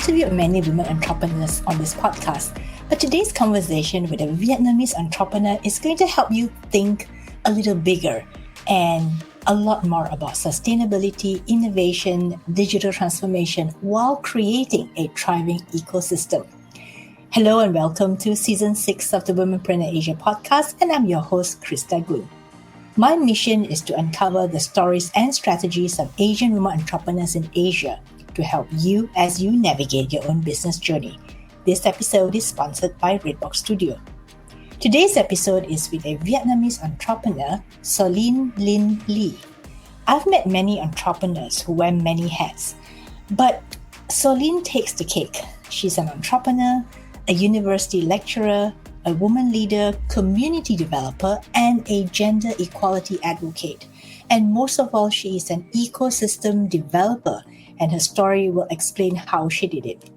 interviewed many women entrepreneurs on this podcast, but today's conversation with a Vietnamese entrepreneur is going to help you think a little bigger and a lot more about sustainability, innovation, digital transformation while creating a thriving ecosystem. Hello and welcome to Season 6 of the Womenpreneur Asia podcast, and I'm your host, Krista Gun. My mission is to uncover the stories and strategies of Asian women entrepreneurs in Asia to help you as you navigate your own business journey. This episode is sponsored by Redbox Studio. Today's episode is with a Vietnamese entrepreneur, Soline Linh. I've met many entrepreneurs who wear many hats, but Soline takes the cake. She's an entrepreneur, a university lecturer, a woman leader, community developer, and a gender equality advocate. And most of all, she is an ecosystem developer, and her story will explain how she did it.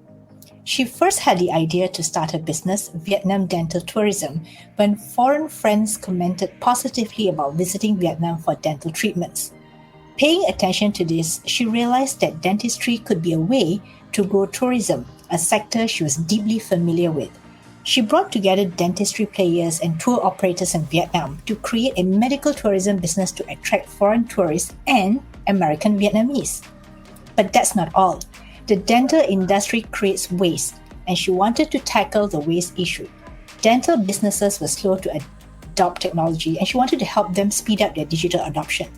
She first had the idea to start a business, Vietnam Dental Tourism, when foreign friends commented positively about visiting Vietnam for dental treatments. Paying attention to this, she realized that dentistry could be a way to grow tourism, a sector she was deeply familiar with. She brought together dentistry players and tour operators in Vietnam to create a medical tourism business to attract foreign tourists and American Vietnamese. But that's not all. The dental industry creates waste, and she wanted to tackle the waste issue. Dental businesses were slow to adopt technology, and she wanted to help them speed up their digital adoption.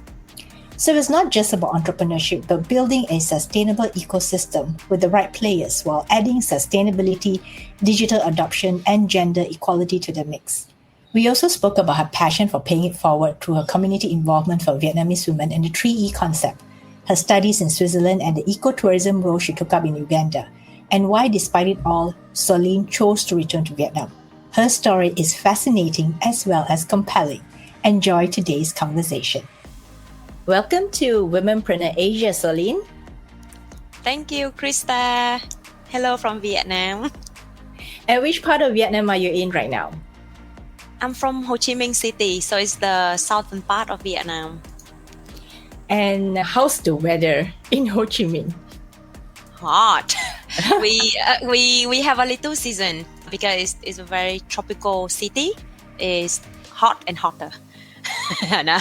So it's not just about entrepreneurship, but building a sustainable ecosystem with the right players while adding sustainability, digital adoption, and gender equality to the mix. We also spoke about her passion for paying it forward through her community involvement for Vietnamese women and the 3E concept, her studies in Switzerland and the ecotourism role she took up in Uganda, and why, despite it all, Soline chose to return to Vietnam. Her story is fascinating as well as compelling. Enjoy today's conversation. Welcome to Womenpreneur Asia, Soline. Thank you, Krista. Hello from Vietnam. And which part of Vietnam are you in right now? I'm from Ho Chi Minh City, so it's the southern part of Vietnam. And how's the weather in Ho Chi Minh? Hot. we have a little season because it's a very tropical city. It's hot and hotter. No,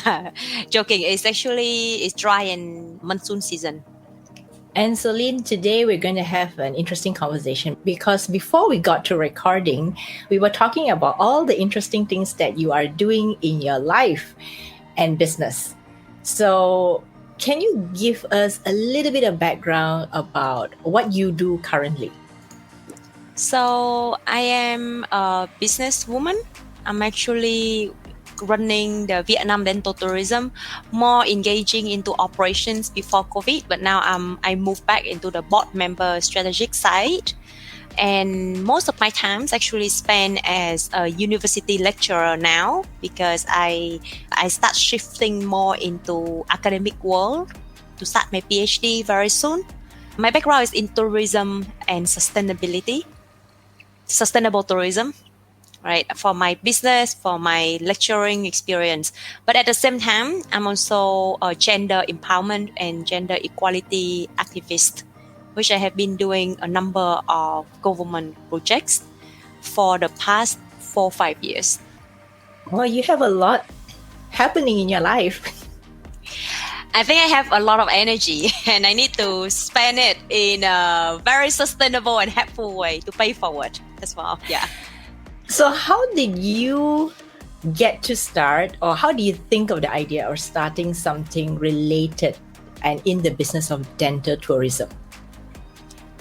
joking. It's dry and monsoon season. And Soline, today we're going to have an interesting conversation because before we got to recording, we were talking about all the interesting things that you are doing in your life and business. So can you give us a little bit of background about what you do currently? So I am a businesswoman. I'm actually running the Vietnam Dental Tourism, more engaging into operations before COVID, but now I moved back into the board member strategic side. And most of my times actually spent as a university lecturer now because I start shifting more into academic world to start my PhD very soon. My background is in tourism and sustainable tourism, right? For my business, for my lecturing experience. But at the same time, I'm also a gender empowerment and gender equality activist, which I have been doing a number of government projects for the past 4-5 years. Well, you have a lot happening in your life. I think I have a lot of energy and I need to spend it in a very sustainable and helpful way to pay forward as well. Yeah. So how did you get to start, or how do you think of the idea of starting something related and in the business of dental tourism?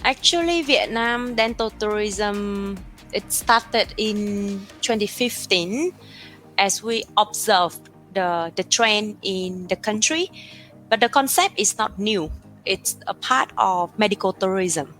Actually, Vietnam Dental Tourism, it started in 2015 as we observed the trend in the country. But the concept is not new. It's a part of medical tourism.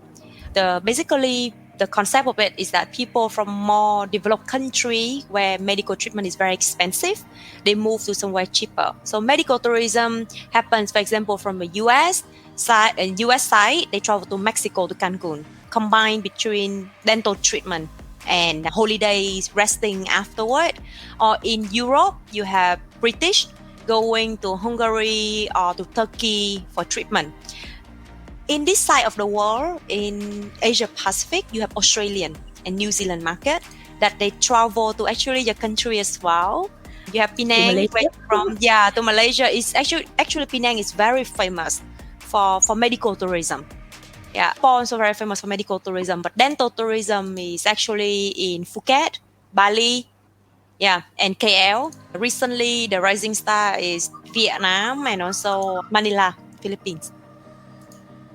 Basically, the concept of it is that people from more developed country where medical treatment is very expensive, they move to somewhere cheaper. So medical tourism happens, for example, from the US side, they travel to Mexico, to Cancun, combined between dental treatment and holidays, resting afterward. Or in Europe, you have British going to Hungary or to Turkey for treatment. In this side of the world, in Asia Pacific, you have Australian and New Zealand market that they travel to actually your country as well. You have Penang, to Malaysia. Is actually Penang is very famous for medical tourism. Yeah, Paul also very famous for medical tourism, but dental tourism is actually in Phuket, Bali, and KL. Recently, the rising star is Vietnam and also Manila, Philippines.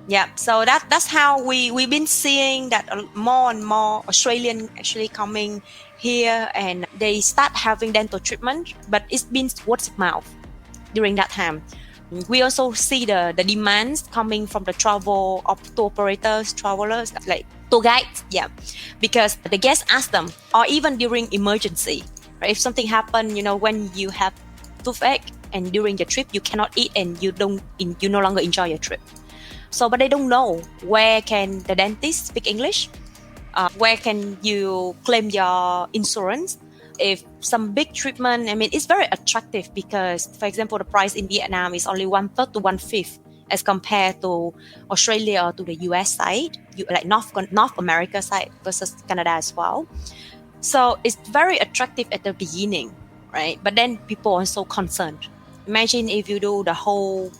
Yeah, so that's how we've been seeing that more and more Australian actually coming here and they start having dental treatment, but it's been word of mouth during that time. We also see the demands coming from the travel tour operators, travelers, like tour guides, because the guests ask them, or even during emergency, right? If something happened, when you have toothache and during the trip you cannot eat and you no longer enjoy your trip. So, but they don't know where can the dentist speak English, where can you claim your insurance. If some big treatment, it's very attractive because, for example, the price in Vietnam is only 1/3 to 1/5 as compared to Australia or to the US side, like North America side versus Canada as well. So it's very attractive at the beginning, right? But then people are so concerned. Imagine if you do the whole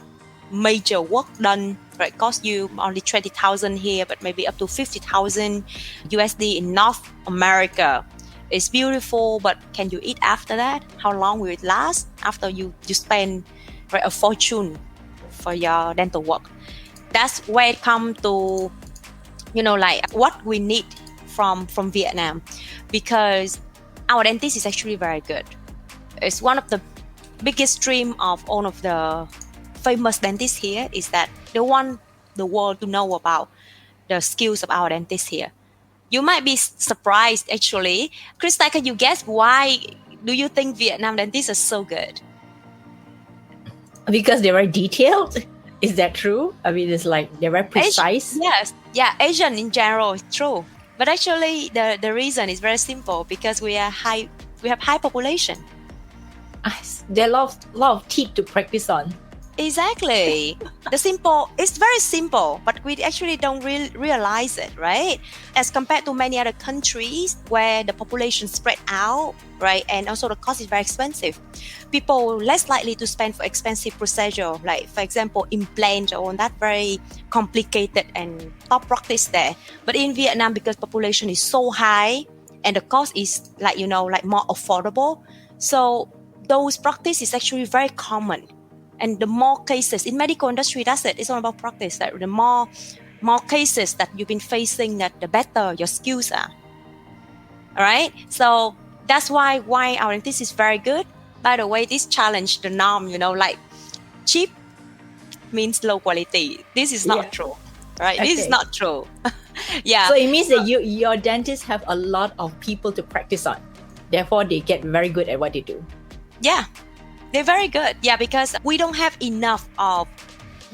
major work done, right? Cost you only 20,000 here, but maybe up to 50,000 USD in North America. It's beautiful, but can you eat after that? How long will it last after you spend a fortune for your dental work? That's where it comes to, like what we need from Vietnam, because our dentist is actually very good. It's one of the biggest dream of all of the famous dentists here is that they want the world to know about the skills of our dentists here. You might be surprised, actually. Krista, can you guess why do you think Vietnam dentists are so good? Because they're very detailed? Is that true? It's like they're very precise? Yes. Yeah, Asian in general is true. But actually, the reason is very simple because we have high population. There are a lot of teeth to practice on. Exactly. It's very simple, but we actually don't realize it, right? As compared to many other countries where the population spread out, right? And also the cost is very expensive. People less likely to spend for expensive procedure, like for example, implant or that very complicated and top practice there. But in Vietnam, because population is so high and the cost is like more affordable, so those practice is actually very common. And the more cases in medical industry, that's it. It's all about practice. That the more cases that you've been facing, that the better your skills are. All right. So that's why our dentist is very good. By the way, this challenge the norm. Like cheap means low quality. This is not true, right? Okay. This is not true. Yeah. So it means that your dentists have a lot of people to practice on. Therefore, they get very good at what they do. Yeah. They're very good. Yeah, because we don't have enough of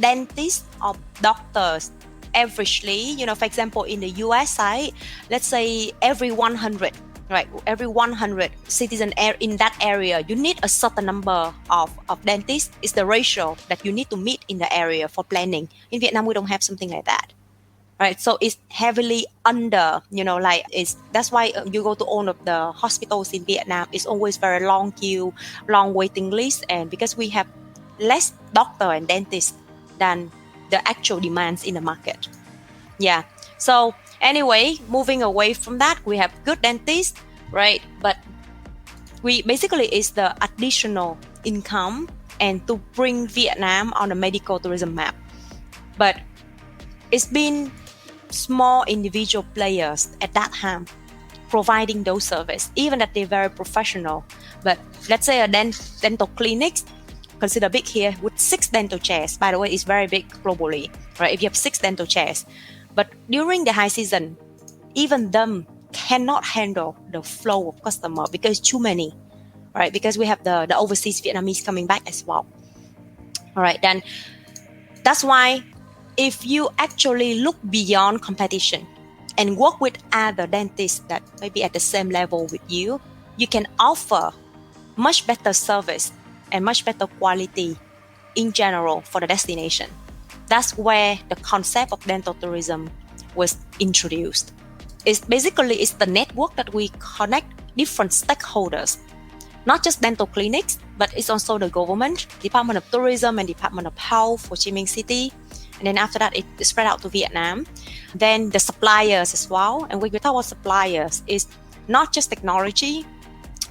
dentists or doctors averagely. For example, in the US side, let's say every 100, right? Every 100 citizens in that area, you need a certain number of dentists. It's the ratio that you need to meet in the area for planning. In Vietnam, we don't have something like that. Right, so it's heavily under, that's why you go to all of the hospitals in Vietnam, it's always very long queue, long waiting list, and because we have less doctor and dentists than the actual demands in the market. Yeah. So anyway, moving away from that, we have good dentists, right? But we basically is the additional income and to bring Vietnam on the medical tourism map. But it's been small individual players at that time providing those services, even that they're very professional. But let's say a dental clinics, consider big here, with 6 dental chairs. By the way, it's very big globally, right? If you have 6 dental chairs. But during the high season, even them cannot handle the flow of customer because too many, right? Because we have the overseas Vietnamese coming back as well. All right, then that's why if you actually look beyond competition and work with other dentists that may be at the same level with you, you can offer much better service and much better quality in general for the destination. That's where the concept of dental tourism was introduced. It's the network that we connect different stakeholders, not just dental clinics, but it's also the government, Department of Tourism and Department of Health, Ho Chi Minh City. And then after that, it spread out to Vietnam. Then the suppliers as well. And when we talk about suppliers, it's not just technology,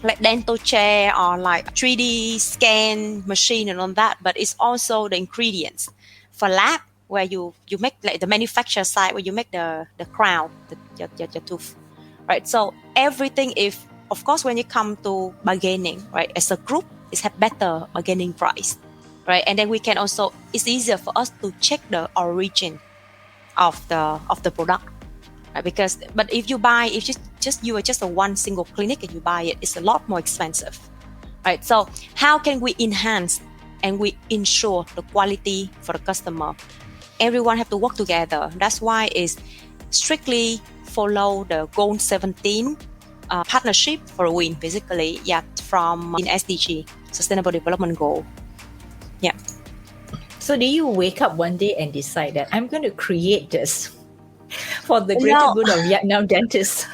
like dental chair or like 3D scan machine and all that, but it's also the ingredients for lab, where you make like the manufacturer side, where you make the crown, your tooth, right? So everything, if of course when you come to bargaining, right, as a group, it's have better bargaining price, right? And then we can also, it's easier for us to check the origin of the product, right? Because but if you buy, if you are just a one single clinic and you buy it, it's a lot more expensive, right? So how can we enhance and we ensure the quality for the customer? Everyone have to work together. That's why it's strictly follow the goal 17 partnership for a win, basically, from in SDG, Sustainable Development Goal. So do you wake up one day and decide that I'm going to create this for the greater good of Vietnam dentists?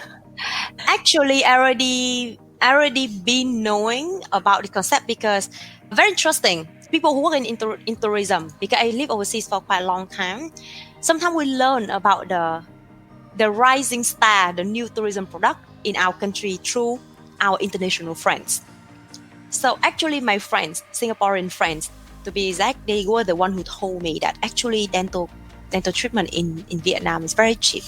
Actually, I already been knowing about the concept, because very interesting. People who work in tourism, because I live overseas for quite a long time, sometimes we learn about the rising star, the new tourism product in our country through our international friends. So actually my friends, Singaporean friends to be exact, they were the one who told me that actually dental treatment in Vietnam is very cheap.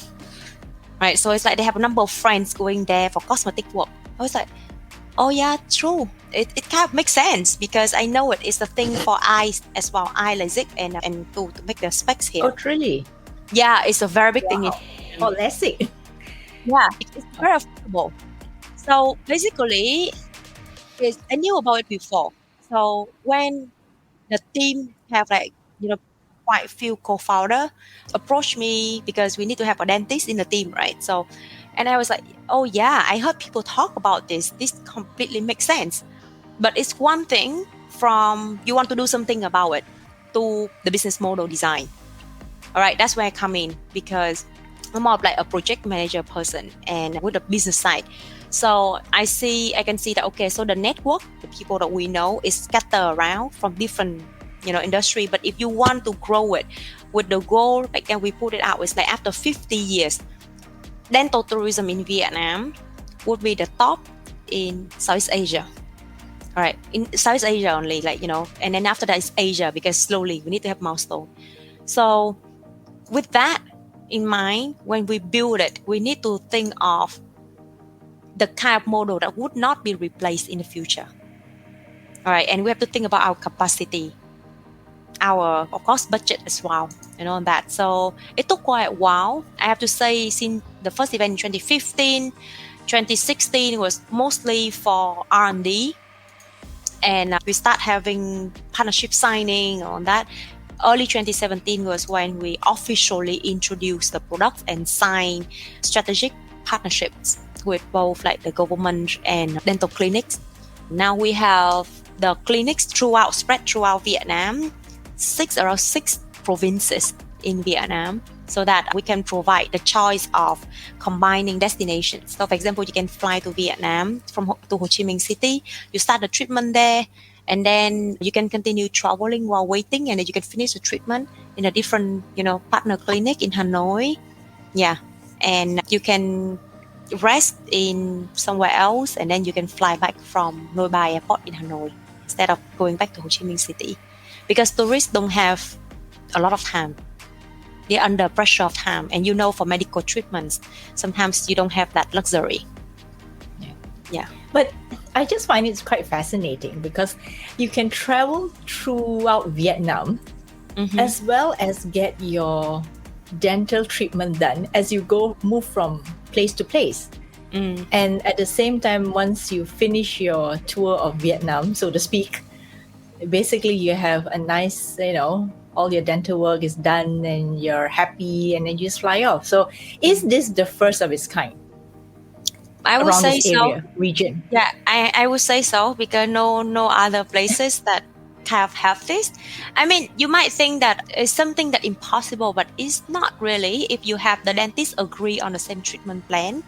Right, so it's like they have a number of friends going there for cosmetic work. I was like, oh yeah, true. It kind of makes sense, because I know it's a thing for eyes as well, eye LASIK and to make the specs here. Oh, really? Yeah, it's a very big thing. Oh, LASIK. Yeah, it's very affordable. So basically, I knew about it before. So when the team have quite a few co-founder approach me, because we need to have a dentist in the team, right? So, and I was like, oh yeah, I heard people talk about this. This completely makes sense. But it's one thing from you want to do something about it to the business model design. All right, that's where I come in, because I'm more of like a project manager person and with the business side. So I can see that, okay, so the network, the people that we know is scattered around from different, industry. But if you want to grow it with the goal, like then we put it out, it's like after 50 years, dental tourism in Vietnam would be the top in Southeast Asia. All right, in Southeast Asia only, and then after that is Asia, because slowly we need to have milestone. So with that in mind, when we build it, we need to think of the kind of model that would not be replaced in the future. All right, and we have to think about our capacity, our, of course, budget as well, and that. So it took quite a while. I have to say, since the first event in 2015, 2016 was mostly for R&D, and we start having partnership signing on that. Early 2017 was when we officially introduced the product and signed strategic partnerships with both like the government and dental clinics. Now we have the clinics spread throughout Vietnam, around six provinces in Vietnam, so that we can provide the choice of combining destinations. So for example, you can fly to Vietnam to Ho Chi Minh City, you start the treatment there, and then you can continue traveling while waiting, and then you can finish the treatment in a different, partner clinic in Hanoi. Yeah, and you can rest in somewhere else, and then you can fly back from Noi Bai Airport in Hanoi instead of going back to Ho Chi Minh City, because tourists don't have a lot of time. They're under pressure of time, and for medical treatments, sometimes you don't have that luxury. Yeah. But I just find it quite fascinating, because you can travel throughout Vietnam, as well as get your dental treatment done as you move from place to place. And at the same time, once you finish your tour of Vietnam, so to speak, basically you have a nice, all your dental work is done and you're happy, and then you just fly off. So is this the first of its kind? I would say so. Region. Yeah, I would say so, because no other places that kind of have this. I mean, you might think that it's something that impossible, but it's not really if you have the dentist agree on the same treatment plan.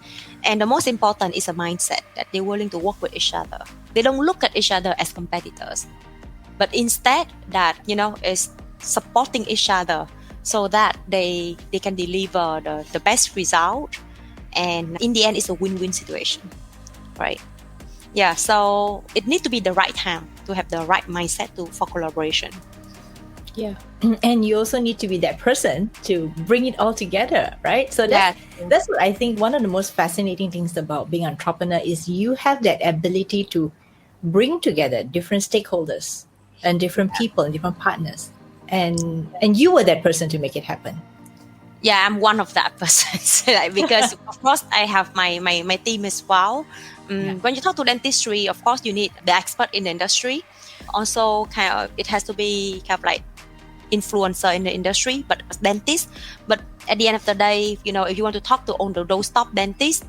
And the most important is a mindset that they're willing to work with each other. They don't look at each other as competitors, but instead that, is supporting each other so that they can deliver the best result. And in the end, it's a win-win situation, right? Yeah, so it needs to be the right time to have the right mindset for collaboration. Yeah. And you also need to be that person to bring it all together, right? So that's what I think one of the most fascinating things about being an entrepreneur is you have that ability to bring together different stakeholders and different people and different partners. And you were that person to make it happen. Yeah, I'm one of that person. Because of course I have my team as well. When you talk to dentistry, of course you need the expert in the industry. Also, kind of it has to be kind of like influencer in the industry, but dentist. But at the end of the day, if you want to talk to all those top dentists,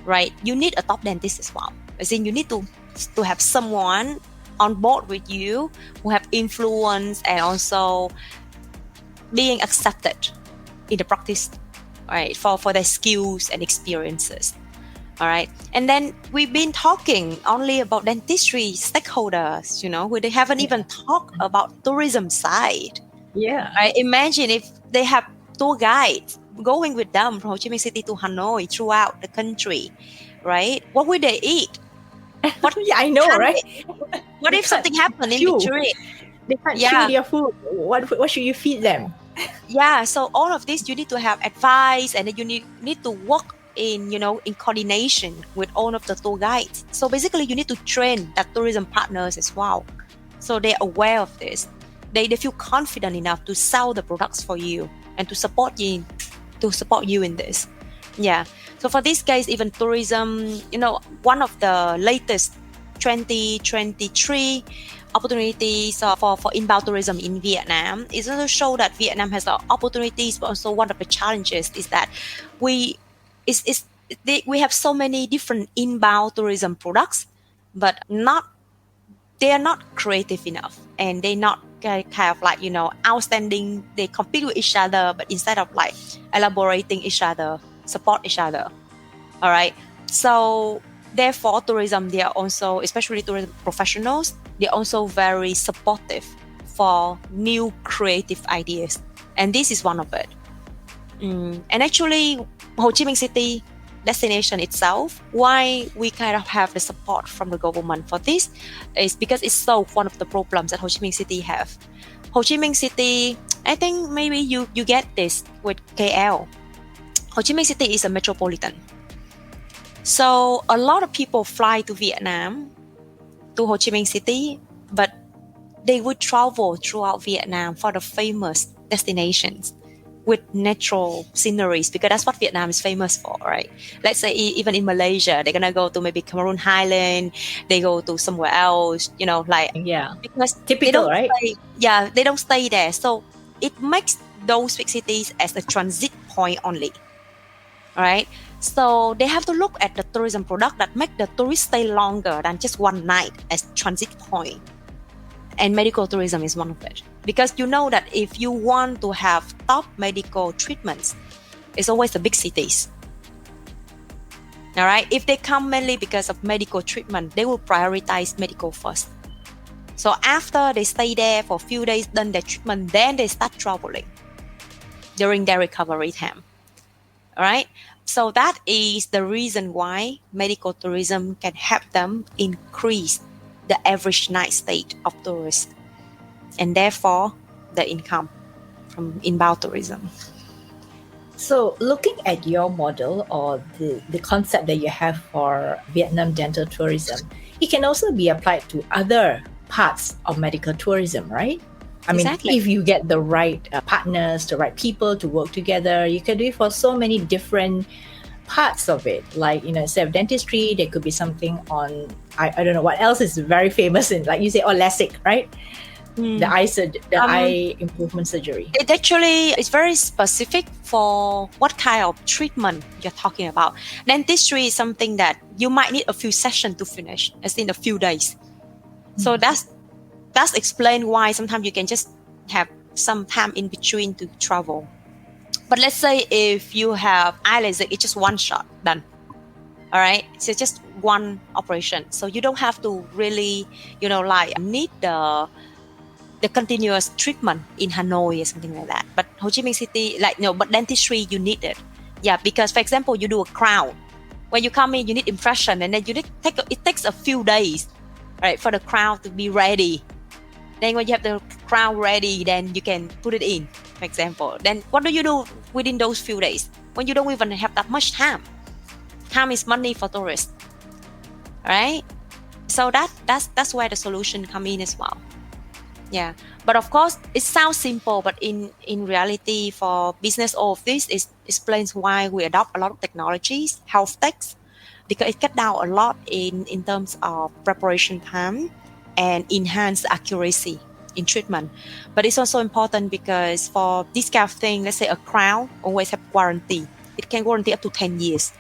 right, you need a top dentist as well. As in, you need to have someone on board with you who have influence and also being accepted in the practice, right, for their skills and experiences. All right. And then we've been talking only about dentistry stakeholders, they haven't even talked about tourism side. Yeah. Right? Imagine if they have tour guides going with them from Ho Chi Minh City to Hanoi throughout the country, right? What would they eat? I know, right? What if something happened in between? They can't chew their food. What should you feed them? Yeah, so all of this you need to have advice, and then you need to work in coordination with all of the tour guides. So basically you need to train that tourism partners as well, so they're aware of this. They feel confident enough to sell the products for you and to support you in this. Yeah. So for these guys, even tourism, one of the latest 2023 opportunities for inbound tourism in Vietnam is also show that Vietnam has opportunities, but also one of the challenges is that we have so many different inbound tourism products, but they are not creative enough, and they're not kind of like outstanding. They compete with each other, but instead of like elaborating each other, support each other. All right. So therefore, tourism, they are also, especially tourism professionals, they're also very supportive for new creative ideas, and this is one of it. And actually, Ho Chi Minh City destination itself, why we kind of have the support from the government for this is because it solves one of the problems that Ho Chi Minh City have. Ho Chi Minh City, I think maybe you get this with KL. Ho Chi Minh City is a metropolitan. So a lot of people fly to Vietnam, to Ho Chi Minh City, but they would travel throughout Vietnam for the famous destinations with natural sceneries, because that's what Vietnam is famous for, right? Let's say even in Malaysia, they're gonna go to maybe Cameroon Highland, they go to somewhere else, because typical, right? They don't stay there. So it makes those big cities as a transit point only, all right? So they have to look at the tourism product that make the tourists stay longer than just one night as transit point. And medical tourism is one of it. Because that if you want to have top medical treatments, it's always the big cities. All right? If they come mainly because of medical treatment, they will prioritize medical first. So after they stay there for a few days, done their treatment, then they start traveling during their recovery time. All right? So that is the reason why medical tourism can help them increase the average night stay of tourists, and therefore the income from inbound tourism. So looking at your model or the concept that you have for Vietnam dental tourism, it can also be applied to other parts of medical tourism, right? I mean, if you get the right partners, the right people to work together, you can do it for so many different parts of it. Like, instead of dentistry, there could be something on, I don't know what else is very famous in, like you say, LASIK, right? The eye improvement surgery. It actually is very specific for what kind of treatment you're talking about. Dentistry is something that you might need a few sessions to finish, as in a few days. So that's that's explain why sometimes you can just have some time in between to travel. But let's say if you have eye laser, it's just one shot done. All right, so just one operation, so you don't have to really, like need the continuous treatment in Hanoi or something like that. But Ho Chi Minh City, but dentistry you need it. Yeah, because for example, you do a crown. When you come in, you need impression, and then it takes a few days, right, for the crown to be ready. Then when you have the crown ready, then you can put it in, for example. Then what do you do within those few days when you don't even have that much time? Time is money for tourists, right? So that's where the solution come in as well. Yeah, but of course it sounds simple, but in reality, for business, all of this explains why we adopt a lot of technologies, health techs, because it cut down a lot in terms of preparation time and enhance accuracy in treatment. But it's also important because for this kind of thing, let's say a crown always have warranty. It can warranty up to 10 years.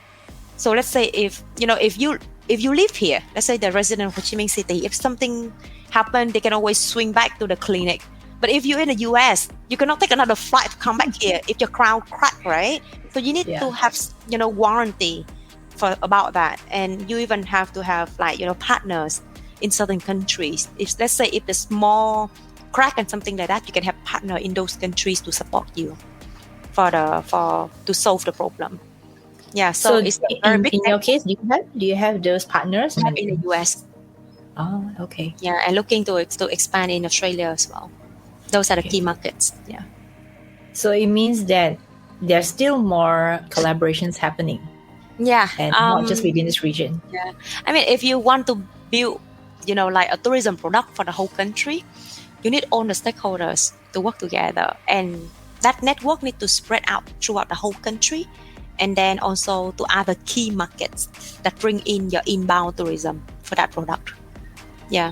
So let's say if you live here, let's say the resident of Ho Chi Minh City, if something happened, they can always swing back to the clinic. But if you're in the US, you cannot take another flight to come back here if your crown cracked, right? So you need to have, warranty for about that. And you even have to have partners in certain countries. If let's say if the small crack and something like that, you can have partner in those countries to support you to solve the problem. Yeah, so it's very big. In your case, do you have those partners? In the US. Oh, okay. Yeah, and looking to expand in Australia as well. Those are the key markets. Yeah. So it means that there's still more collaborations happening. Yeah. And not just within this region. Yeah. I mean, if you want to build, like a tourism product for the whole country, you need all the stakeholders to work together. And that network needs to spread out throughout the whole country. And then also to other key markets that bring in your inbound tourism for that product. Yeah,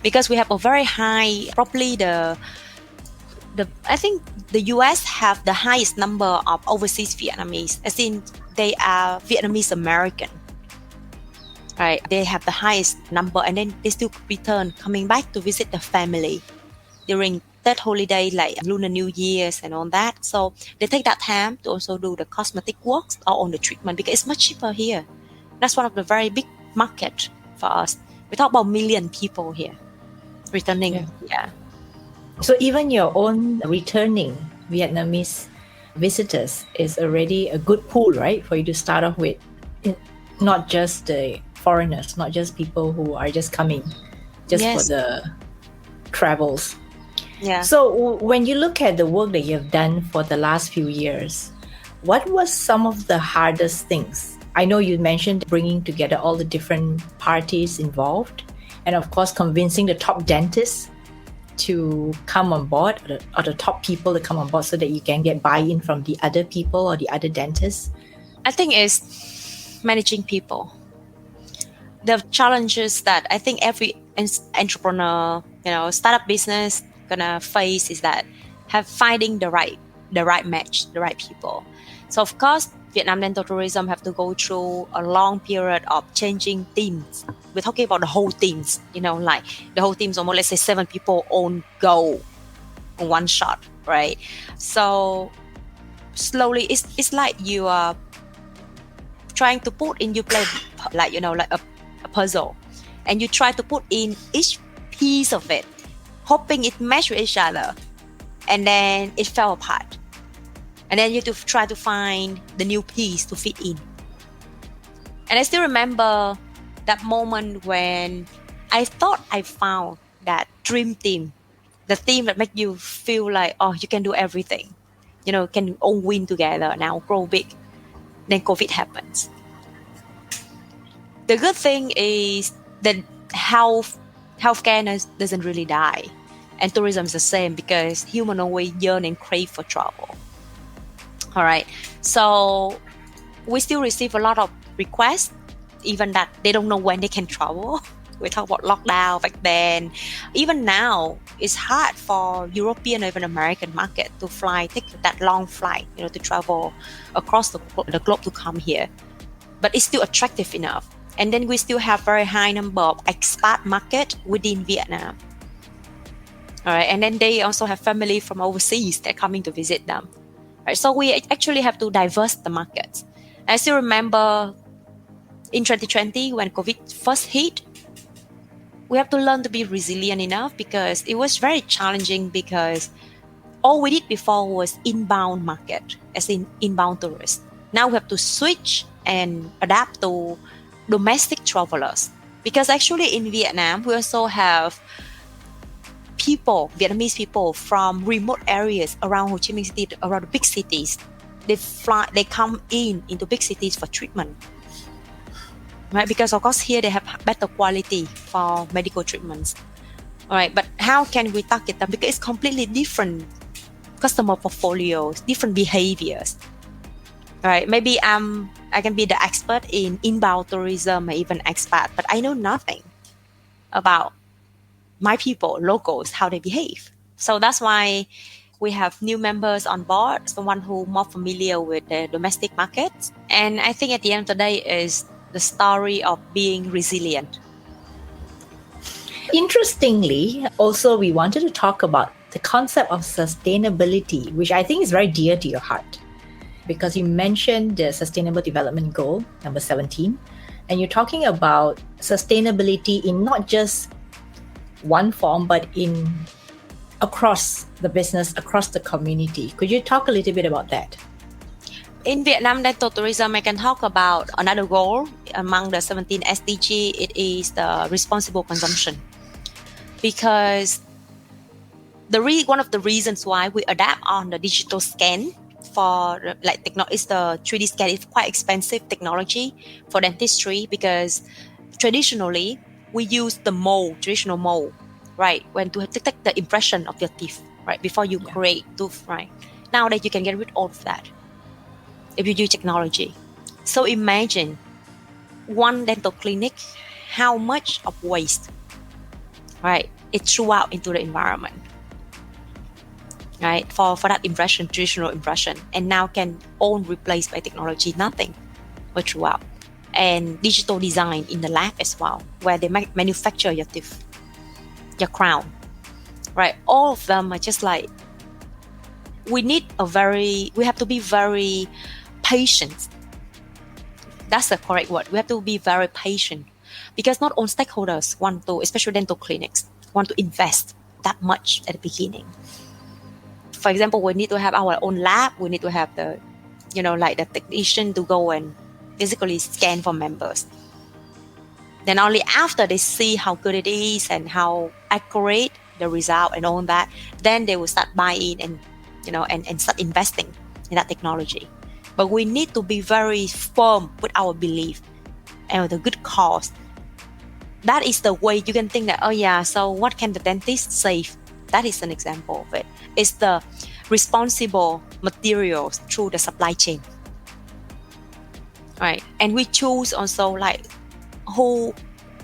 because we have a very high, probably I think the US have the highest number of overseas Vietnamese, as in they are Vietnamese American, right? They have the highest number, and then they still return, coming back to visit the family during that holiday, like Lunar New Year's and all that. So they take that time to also do the cosmetic works or on the treatment because it's much cheaper here. That's one of the very big market for us. We talk about million people here returning. Yeah. So even your own returning Vietnamese visitors is already a good pool, right? For you to start off with, not just the foreigners, not just people who are just coming just for the travels. Yeah. So when you look at the work that you've done for the last few years, what was some of the hardest things? I know you mentioned bringing together all the different parties involved, and of course convincing the top dentists to come on board, or the top people to come on board, so that you can get buy-in from the other people or the other dentists. I think it's managing people. The challenges that I think every entrepreneur, startup business gonna face is that finding the right match, the right people. So of course, Vietnam dental tourism have to go through a long period of changing teams. We're talking about the whole teams, like the whole team's almost, let's say 7 people on go on one shot, right? So slowly, it's like you are trying to put in, you play like a puzzle, and you try to put in each piece of it, hoping it match with each other, and then it fell apart. And then you have to try to find the new piece to fit in. And I still remember that moment when I thought I found that dream team, the team that make you feel like, oh, you can do everything. Can all win together, now grow big. Then COVID happens. The good thing is that healthcare doesn't really die. And tourism is the same, because humans always yearn and crave for travel. All right. So we still receive a lot of requests, even that they don't know when they can travel. We talk about lockdown back then. Even now, it's hard for European or even American market to take that long flight, to travel across the globe to come here. But it's still attractive enough. And then we still have very high number of expat market within Vietnam. All right, and then they also have family from overseas that are coming to visit them. Right, so we actually have to diverse the markets. I still remember in 2020 when COVID first hit, we have to learn to be resilient enough because it was very challenging because all we did before was inbound market, as in inbound tourists. Now we have to switch and adapt to domestic travelers. Because actually in Vietnam, we also have Vietnamese people from remote areas around Ho Chi Minh City, around the big cities. They come into big cities for treatment. Right? Because of course here they have better quality for medical treatments. All right, but how can we target them? Because it's completely different customer portfolios, different behaviors. All right, maybe I can be the expert in inbound tourism or even expat, but I know nothing about my people, locals, how they behave. So that's why we have new members on board, someone who more familiar with the domestic markets. And I think at the end of the day is the story of being resilient. Interestingly, also we wanted to talk about the concept of sustainability, which I think is very dear to your heart, because you mentioned the Sustainable Development Goal, number 17, and you're talking about sustainability in not just one form, but in across the business, across the community. Could you talk a little bit about that? In Vietnam dental tourism, I can talk about another goal among the 17 SDG. It is the responsible consumption. Because one of the reasons why we adapt on the digital scan for is the 3D scan is quite expensive technology for dentistry, because traditionally we use the traditional mold, right? When to detect the impression of your teeth, right? Before you create tooth, right? Nowadays you can get rid of all of that if you use technology. So imagine one dental clinic, how much of waste, right, it threw out into the environment, right, for that impression, traditional impression, and now can all replaced by technology, nothing but threw out. And digital design in the lab as well, where they manufacture your teeth, your crown, right? All of them are just like, we have to be very patient. That's the correct word. We have to be very patient, because not all stakeholders want to, especially dental clinics, want to invest that much at the beginning. For example, we need to have our own lab. We need to have the technician to go and physically scan for members. Then only after they see how good it is and how accurate the result and all that, then they will start buying and start investing in that technology. But we need to be very firm with our belief and with a good cause. That is the way you can think that, so what can the dentist save? That is an example of it. It's the responsible materials through the supply chain. Right. And we choose also who,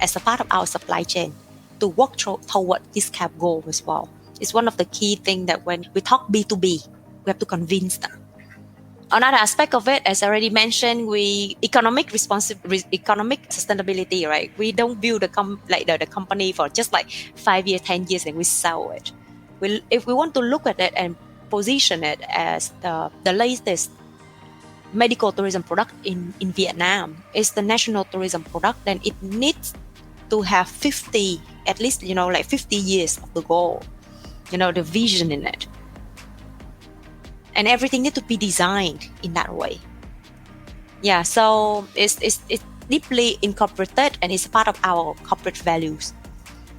as a part of our supply chain, to work toward this cap goal as well. It's one of the key things that when we talk B2B, we have to convince them. Another aspect of it, as I already mentioned, economic sustainability, right? We don't build the company for just 5 years, 10 years, and we sell it. If we want to look at it and position it as the latest medical tourism product in Vietnam, is the national tourism product, then it needs to have 50 years of the goal, the vision in it. And everything needs to be designed in that way. Yeah, so it's deeply incorporated and it's part of our corporate values.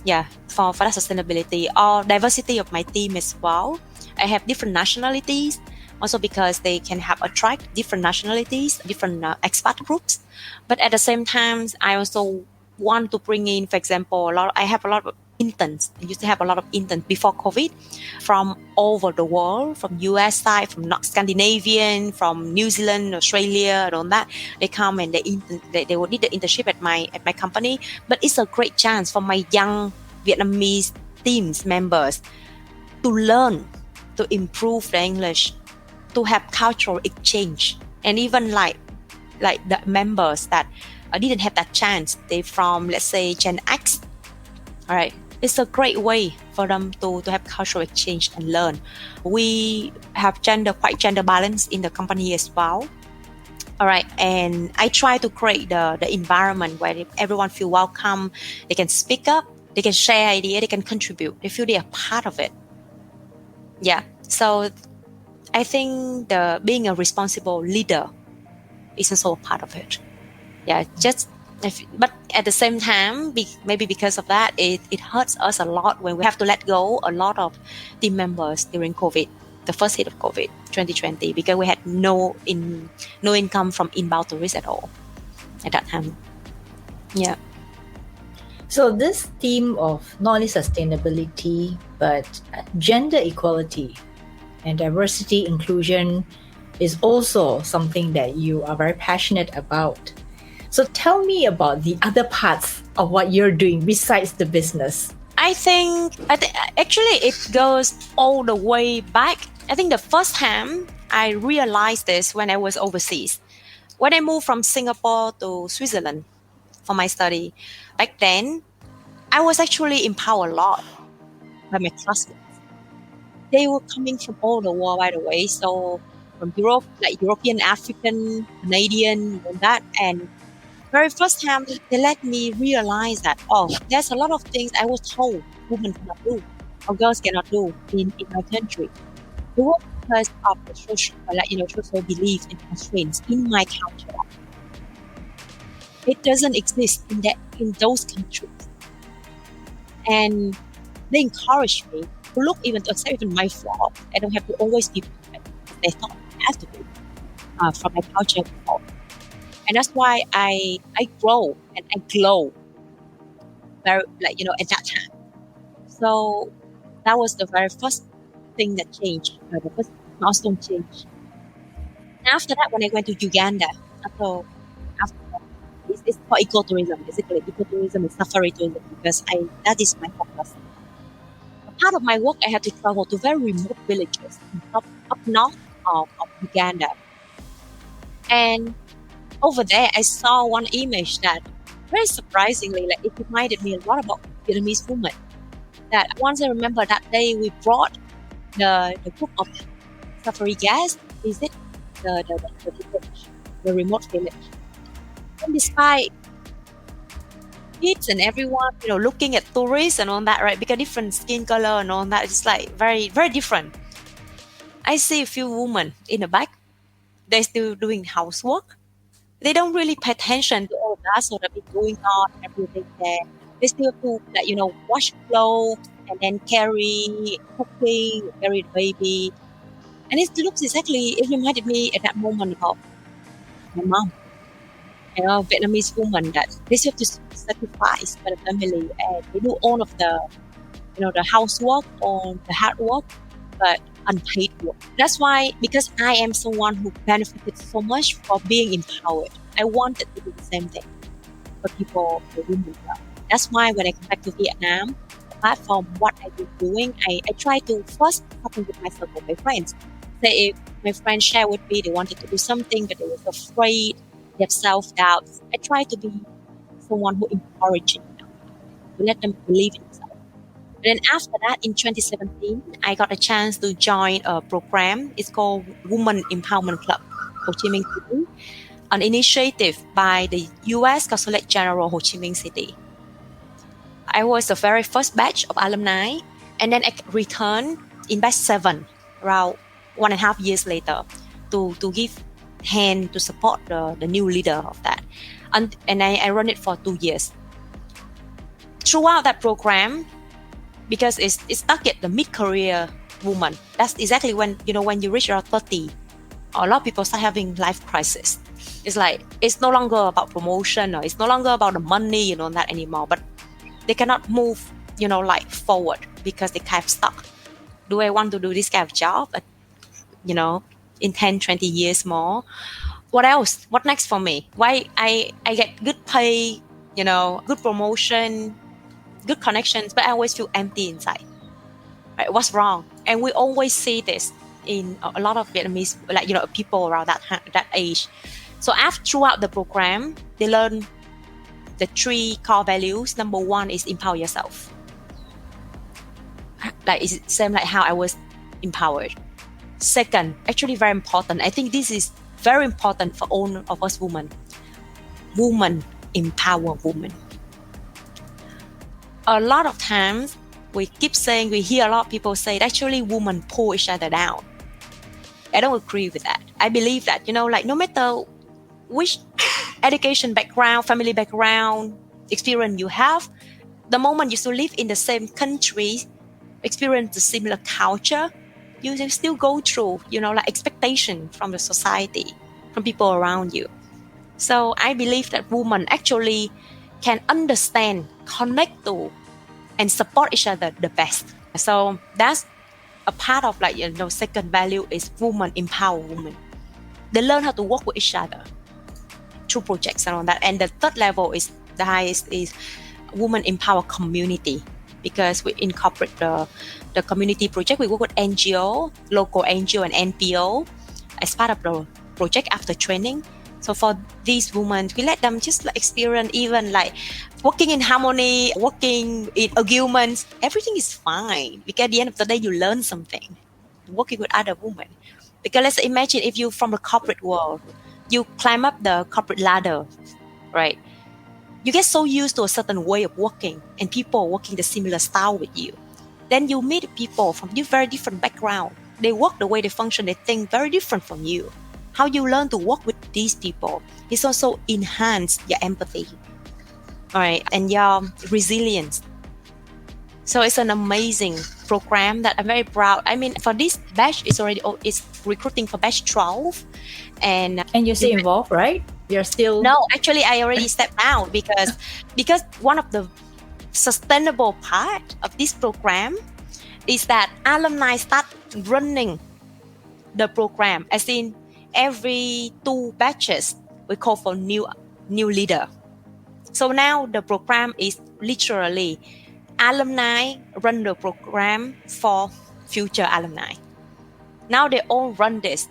Yeah, for that sustainability or diversity of my team as well. I have different nationalities, also because they can attract different nationalities, different expat groups. But at the same time, I also want to bring in, for example, I have a lot of interns. I used to have a lot of interns before COVID from all over the world, from US side, from Scandinavian, from New Zealand, Australia, and all that. They come and they would need the internship at my company. But it's a great chance for my young Vietnamese teams members to learn, to improve their English, to have cultural exchange, and even like the members that didn't have that chance. They from, let's say, Gen X. All right, it's a great way for them to have cultural exchange and learn. We have quite gender balance in the company as well. All right, and I try to create the environment where everyone feel welcome. They can speak up, they can share idea, they can contribute. They feel they are part of it. Yeah. So I think the being a responsible leader is also a part of it. Yeah. But at the same time, maybe because of that, it hurts us a lot when we have to let go a lot of team members during COVID, the first hit of COVID 2020, because we had no income from inbound tourists at all at that time. Yeah. So this theme of not only sustainability, but gender equality and diversity inclusion is also something that you are very passionate about. So tell me about the other parts of what you're doing besides the business. I think actually it goes all the way back. I think the first time I realized this when I was overseas. When I moved from Singapore to Switzerland for my study, back then, I was actually empowered a lot by my classmates. They were coming from all the world, by the way. So from Europe, like European, African, Canadian, and that. And very first time, they let me realize that, there's a lot of things I was told women cannot do or girls cannot do in my country. It was because of the social beliefs and constraints in my culture. It doesn't exist in those countries. And they encouraged me to look even to accept even my flaws. I don't have to always be perfect. They thought I have to be from my culture before. And that's why I grow and I glow very at that time. So that was the very first thing that changed, the first milestone change. And after that, when I went to Uganda, after it's called ecotourism. Basically, ecotourism is safari tourism because that is my focus. Part of my work, I had to travel to very remote villages up north of Uganda. And over there, I saw one image that very surprisingly, it reminded me a lot about Vietnamese women. That once I remember that day we brought the group of safari guests to visit the village, the remote village. And despite kids and everyone, looking at tourists and all that, right? Because different skin color and all that, it's like very, very different. I see a few women in the back. They're still doing housework. They don't really pay attention to all of that sort of thing going on and everything there. They still do wash clothes and then cooking, carry the baby. And it reminded me at that moment about my mom. Vietnamese woman that they have to sacrifice for the family and they do all of the housework or the hard work, but unpaid work. That's why, because I am someone who benefited so much from being empowered, I wanted to do the same thing for people, for women. That's why when I come back to Vietnam, apart from what I've been doing, I try to first talking with myself with my friends. Say if my friends share with me they wanted to do something but they were afraid, they have self-doubts, I try to be someone who encourages them, to let them believe in themselves. And then after that, in 2017, I got a chance to join a program. It's called Women Empowerment Club, Ho Chi Minh City, an initiative by the U.S. Consulate General Ho Chi Minh City. I was the very first batch of alumni, and then I returned in batch 7, around 1.5 years later, to give hand to support the new leader of that. And I run it for 2 years. Throughout that program, because it's target the mid-career woman. That's exactly when you reach around 30, a lot of people start having life crisis. It's like it's no longer about promotion or it's no longer about the money, that anymore. But they cannot move, forward because they kind of stuck. Do I want to do this kind of job? In 10, 20 years more. What else? What next for me? Why I get good pay, good promotion, good connections, but I always feel empty inside. Right? What's wrong? And we always see this in a lot of Vietnamese, people around that age. So throughout the program, they learn the 3 core values. Number 1 is empower yourself. like it's same like how I was empowered. Second, actually very important, I think this is very important for all of us women. Women empower women. A lot of times we keep saying, we hear a lot of people say actually women pull each other down. I don't agree with that. I believe that, like no matter which education background, family background, experience you have, the moment you still live in the same country, experience the similar culture, you still go through, like expectation from the society, from people around you. So I believe that women actually can understand, connect to, and support each other the best. So that's a part of second value is women empower women. They learn how to work with each other through projects and all that. And the third level is the highest is women empower community, because we incorporate the community project. We work with NGO, local NGO and NPO as part of the project after training. So for these women, we let them just experience even working in harmony, working in arguments. Everything is fine because at the end of the day, you learn something working with other women. Because let's imagine if you from the corporate world, you climb up the corporate ladder, right? You get so used to a certain way of working and people working the similar style with you. Then you meet people from very different background. They work the way they function, they think very different from you. How you learn to work with these people is also enhance your empathy, all right, and your resilience. So it's an amazing program that I'm very proud. I mean, for this batch, it's recruiting for batch 12. And you're still involved, right? You're still... No, actually, I already stepped out because one of the sustainable part of this program is that alumni start running the program, as in every 2 batches, we call for new leader. So now the program is literally alumni run the program for future alumni. Now they all run this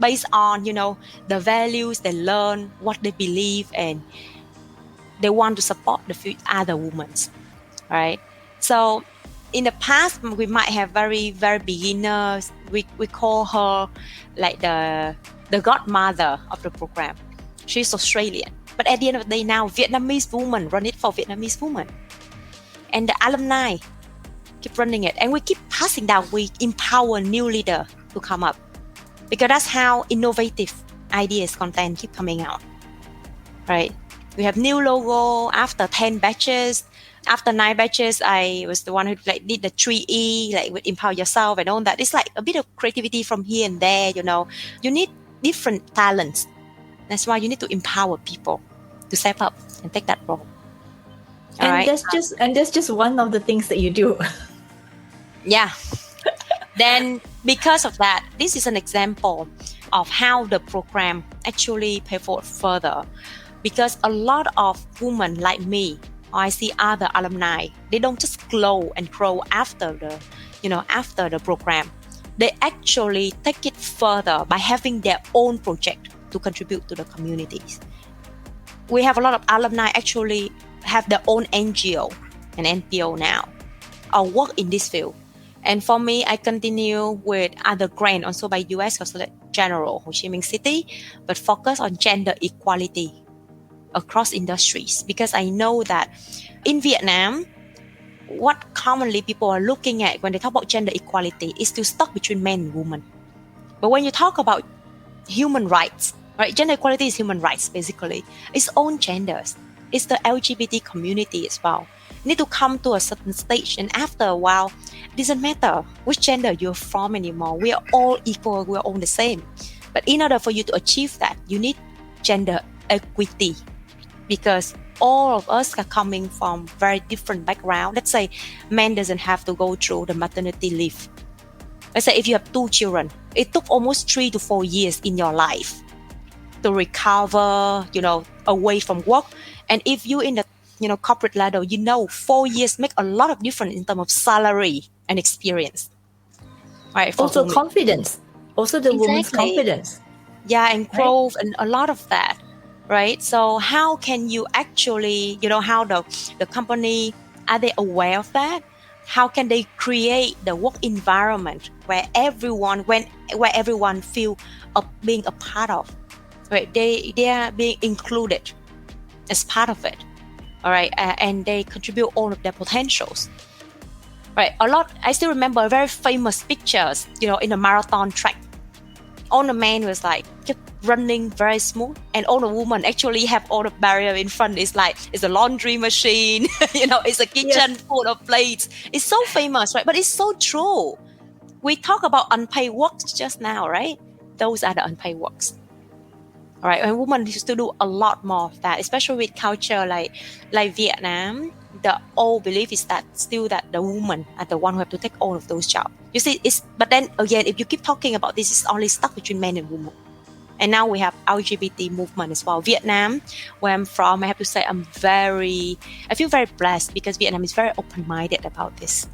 based on, the values they learn, what they believe, and they want to support the other women, right? So in the past, we might have very, very beginners. We call her like the godmother of the program. She's Australian. But at the end of the day now, Vietnamese women run it for Vietnamese women. And the alumni keep running it. And we keep passing down. We empower new leader to come up. Because that's how innovative ideas, content keep coming out, right? We have new logo after 10 batches. After 9 batches, I was the one who did the 3E, with empower yourself and all that. It's like a bit of creativity from here and there, You need different talents. That's why you need to empower people to step up and take that role. And right? that's just one of the things that you do. Yeah. Then because of that, this is an example of how the program actually pay forward further. Because a lot of women like me, or I see other alumni, they don't just glow and grow after the program. They actually take it further by having their own project to contribute to the communities. We have a lot of alumni actually have their own NGO and NPO now, or work in this field. And for me, I continue with other grant also by US Consulate General, Ho Chi Minh City, but focus on gender equality across industries. Because I know that in Vietnam, what commonly people are looking at when they talk about gender equality is to stuck between men and women. But when you talk about human rights, right? Gender equality is human rights, basically. It's own genders. It's the LGBT community as well. You need to come to a certain stage, and after a while, it doesn't matter which gender you're from anymore. We are all equal. We are all the same. But in order for you to achieve that, you need gender equity, because all of us are coming from very different background. Let's say men doesn't have to go through the maternity leave. Let's say if you have 2 children, it took almost 3 to 4 years in your life to recover, away from work. And if you're in the, corporate ladder, 4 years make a lot of difference in terms of salary and experience. Right? Also women. Confidence. Also the woman's confidence. Yeah, and growth, right? And a lot of that. Right? So how can you actually, how the company, are they aware of that? how can they create the work environment where everyone feel being a part of, right? They are being included as part of it, all right, and they contribute all of their potentials, right? I still remember very famous pictures, in a marathon track. All the men was like just running very smooth, and all the women actually have all the barrier in front. It's a laundry machine, it's a kitchen full of plates. It's so famous, right? But it's so true. We talk about unpaid works just now, right? Those are the unpaid works. All right, and women used to do a lot more of that, especially with culture like Vietnam. The old belief is that the women are the one who have to take all of those jobs. You see, but then again, if you keep talking about this, it's only stuck between men and women. And now we have LGBT movement as well. Vietnam, where I'm from, I have to say I feel very blessed because Vietnam is very open-minded about this.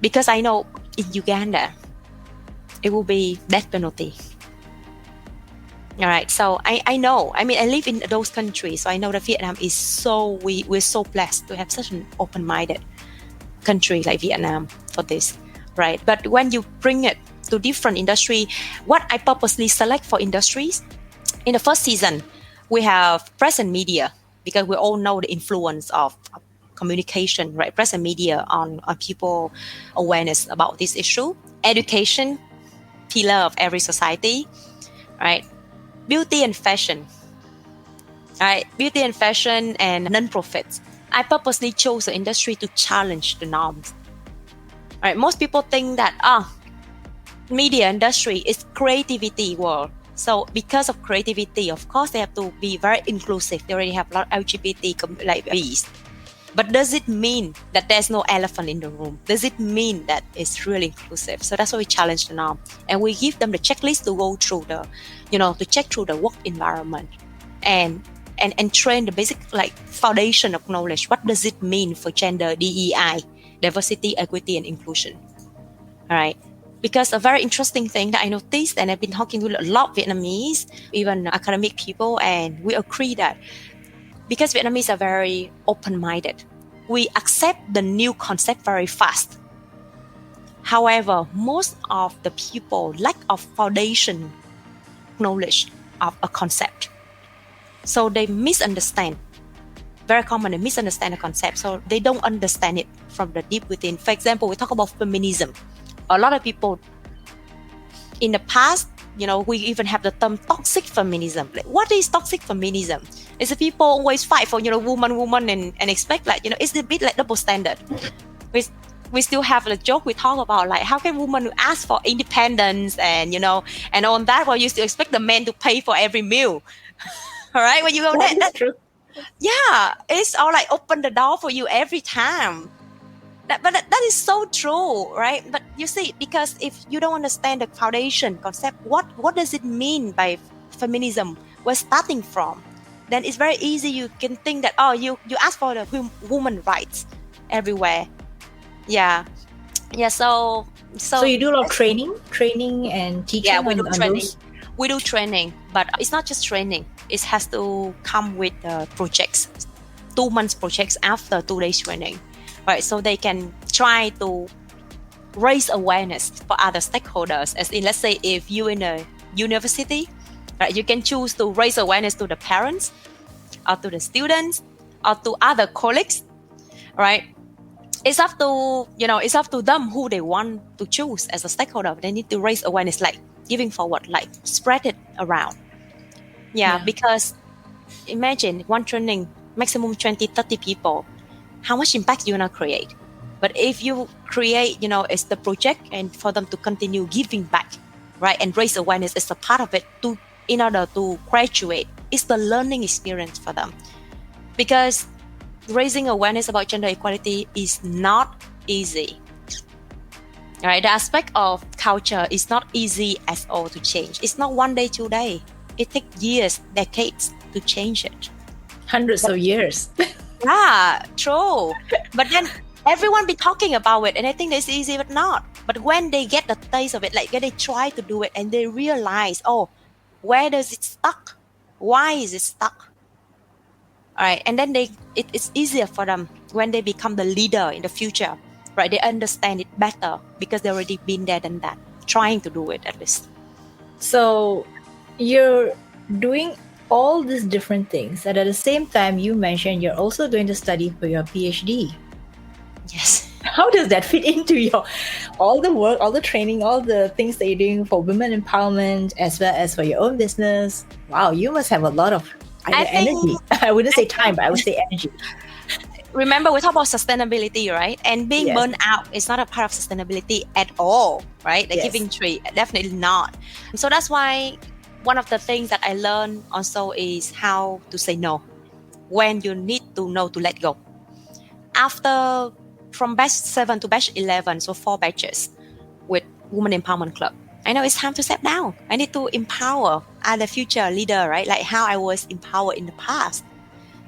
Because I know in Uganda, it will be death penalty. All right, so I know. I mean, I live in those countries, so I know that Vietnam is we're so blessed to have such an open-minded country like Vietnam for this, right? But when you bring it to different industry, what I purposely select for industries, in the first season, we have press and media, because we all know the influence of communication, right? Press and media on people awareness about this issue. Education, pillar of every society, right? Beauty and fashion, right? Beauty and fashion and non-profits. I purposely chose the industry to challenge the norms. Right? Most people think that media industry is creativity world. So because of creativity, of course, they have to be very inclusive. They already have a lot of LGBT like bees. But does it mean that there's no elephant in the room? Does it mean that it's really inclusive? So that's why we challenge the norm. And we give them the checklist to go through to check through the work environment and train the basic foundation of knowledge. What does it mean for gender, DEI, diversity, equity, and inclusion? All right. Because a very interesting thing that I noticed, and I've been talking with a lot of Vietnamese, even academic people, and we agree that because Vietnamese are very open-minded, we accept the new concept very fast. However, most of the people lack of foundation knowledge of a concept. So they misunderstand. Very common, they misunderstand the concept. So they don't understand it from the deep within. For example, we talk about feminism. A lot of people in the past, we even have the term toxic feminism. Like, what is toxic feminism? It's the people always fight for, woman, and expect it's a bit like double standard. We still have the joke we talk about, like, how can women ask for independence and, and on that, while you still expect the men to pay for every meal. All right, when you go there, that's true. Yeah, it's all like open the door for you every time. But that is so true, right? But you see, because if you don't understand the foundation concept, what does it mean by feminism? We're starting from. Then it's very easy. You can think that, you ask for the woman rights everywhere. Yeah. So you do a lot of training and teaching. Yeah, we do training. We do training, but it's not just training. It has to come with projects, 2 months projects after 2 days training. Right, so they can try to raise awareness for other stakeholders. As in, let's say, if you're in a university, right, you can choose to raise awareness to the parents, or to the students, or to other colleagues. Right, it's up to them who they want to choose as a stakeholder. They need to raise awareness, like giving forward, like spread it around. Yeah. Because imagine one training, maximum 20-30 people. How much impact you want to create? But if you create, it's the project, and for them to continue giving back, right, and raise awareness is a part of it in order to graduate. It's the learning experience for them, because raising awareness about gender equality is not easy. Right, the aspect of culture is not easy at all to change. It's not 1 day, 2 days. It takes years, decades to change it. Hundreds of years. Yeah, true. But then everyone be talking about it, and I think it's easy, but not. But when they get the taste of it, like when they try to do it, and they realize, where does it stuck? Why is it stuck? All right, and then it's easier for them when they become the leader in the future, right? They understand it better because they already been there than that, trying to do it at least. So you're doing all these different things, and at the same time, you mentioned you're also going to study for your PhD. Yes. How does that fit into your all the work, all the training, all the things that you're doing for women empowerment as well as for your own business? Wow, you must have a lot of energy. I wouldn't say time, but I would say energy. Remember, we talk about sustainability, right? And being Yes. burned out is not a part of sustainability at all, right? The Yes. giving tree, definitely not. So that's why one of the things that I learned also is how to say no when you need to know to let go. After from batch 7 to batch 11, so 4 batches with Women Empowerment Club, I know it's time to step down. I need to empower other future leader, right? Like how I was empowered in the past.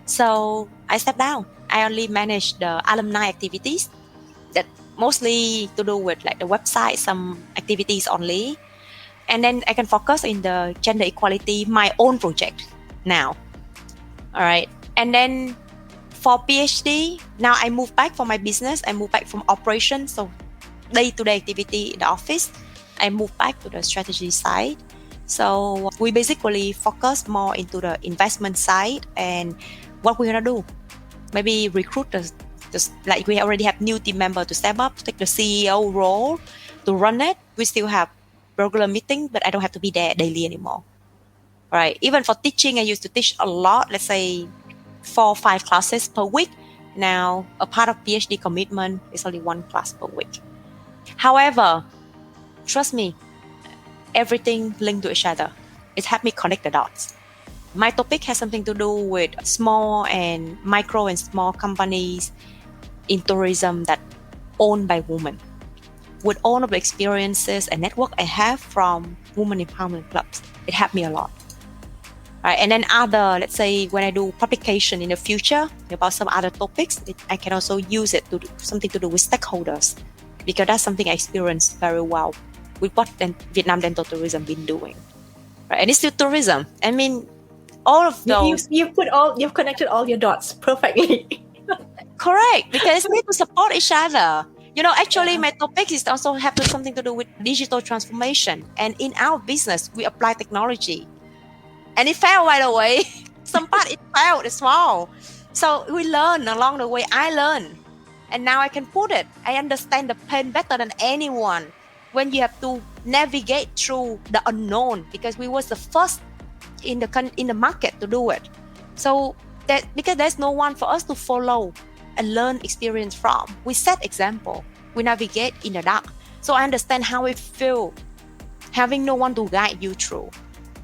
So I stepped down. I only manage the alumni activities that mostly to do with like the website, some activities only. And then I can focus in the gender equality, my own project now. All right. And then for PhD, now I move back for my business. I move back from operations, so day-to-day activity in the office. I move back to the strategy side. So we basically focus more into the investment side and what we're gonna do. Maybe recruit just like we already have new team member to step up, to take the CEO role, to run it. We still have regular meeting, but I don't have to be there daily anymore. Right? Even for teaching, I used to teach a lot. Let's say 4 or 5 classes per week. Now, a part of PhD commitment is only 1 class per week. However, trust me, everything linked to each other. It helped me connect the dots. My topic has something to do with small and micro and small companies in tourism that owned by women. With all of the experiences and network I have from women empowerment clubs, it helped me a lot. Right? And then let's say when I do publication in the future about some other topics, I can also use it to do something to do with stakeholders, because that's something I experienced very well with what Vietnam dental tourism been doing. Right? And it's still tourism. I mean, all of those. You've connected all your dots perfectly. Correct, because we need to support each other. Actually, my topic is also have something to do with digital transformation. And in our business, we apply technology. And it failed right away. Some part it failed as well. So we learn along the way. I learn. And now I can put it. I understand the pain better than anyone when you have to navigate through the unknown, because we was the first in the market to do it. So that because there's no one for us to follow and learn experience from, we set example. We navigate in the dark. So I understand how it feels having no one to guide you through.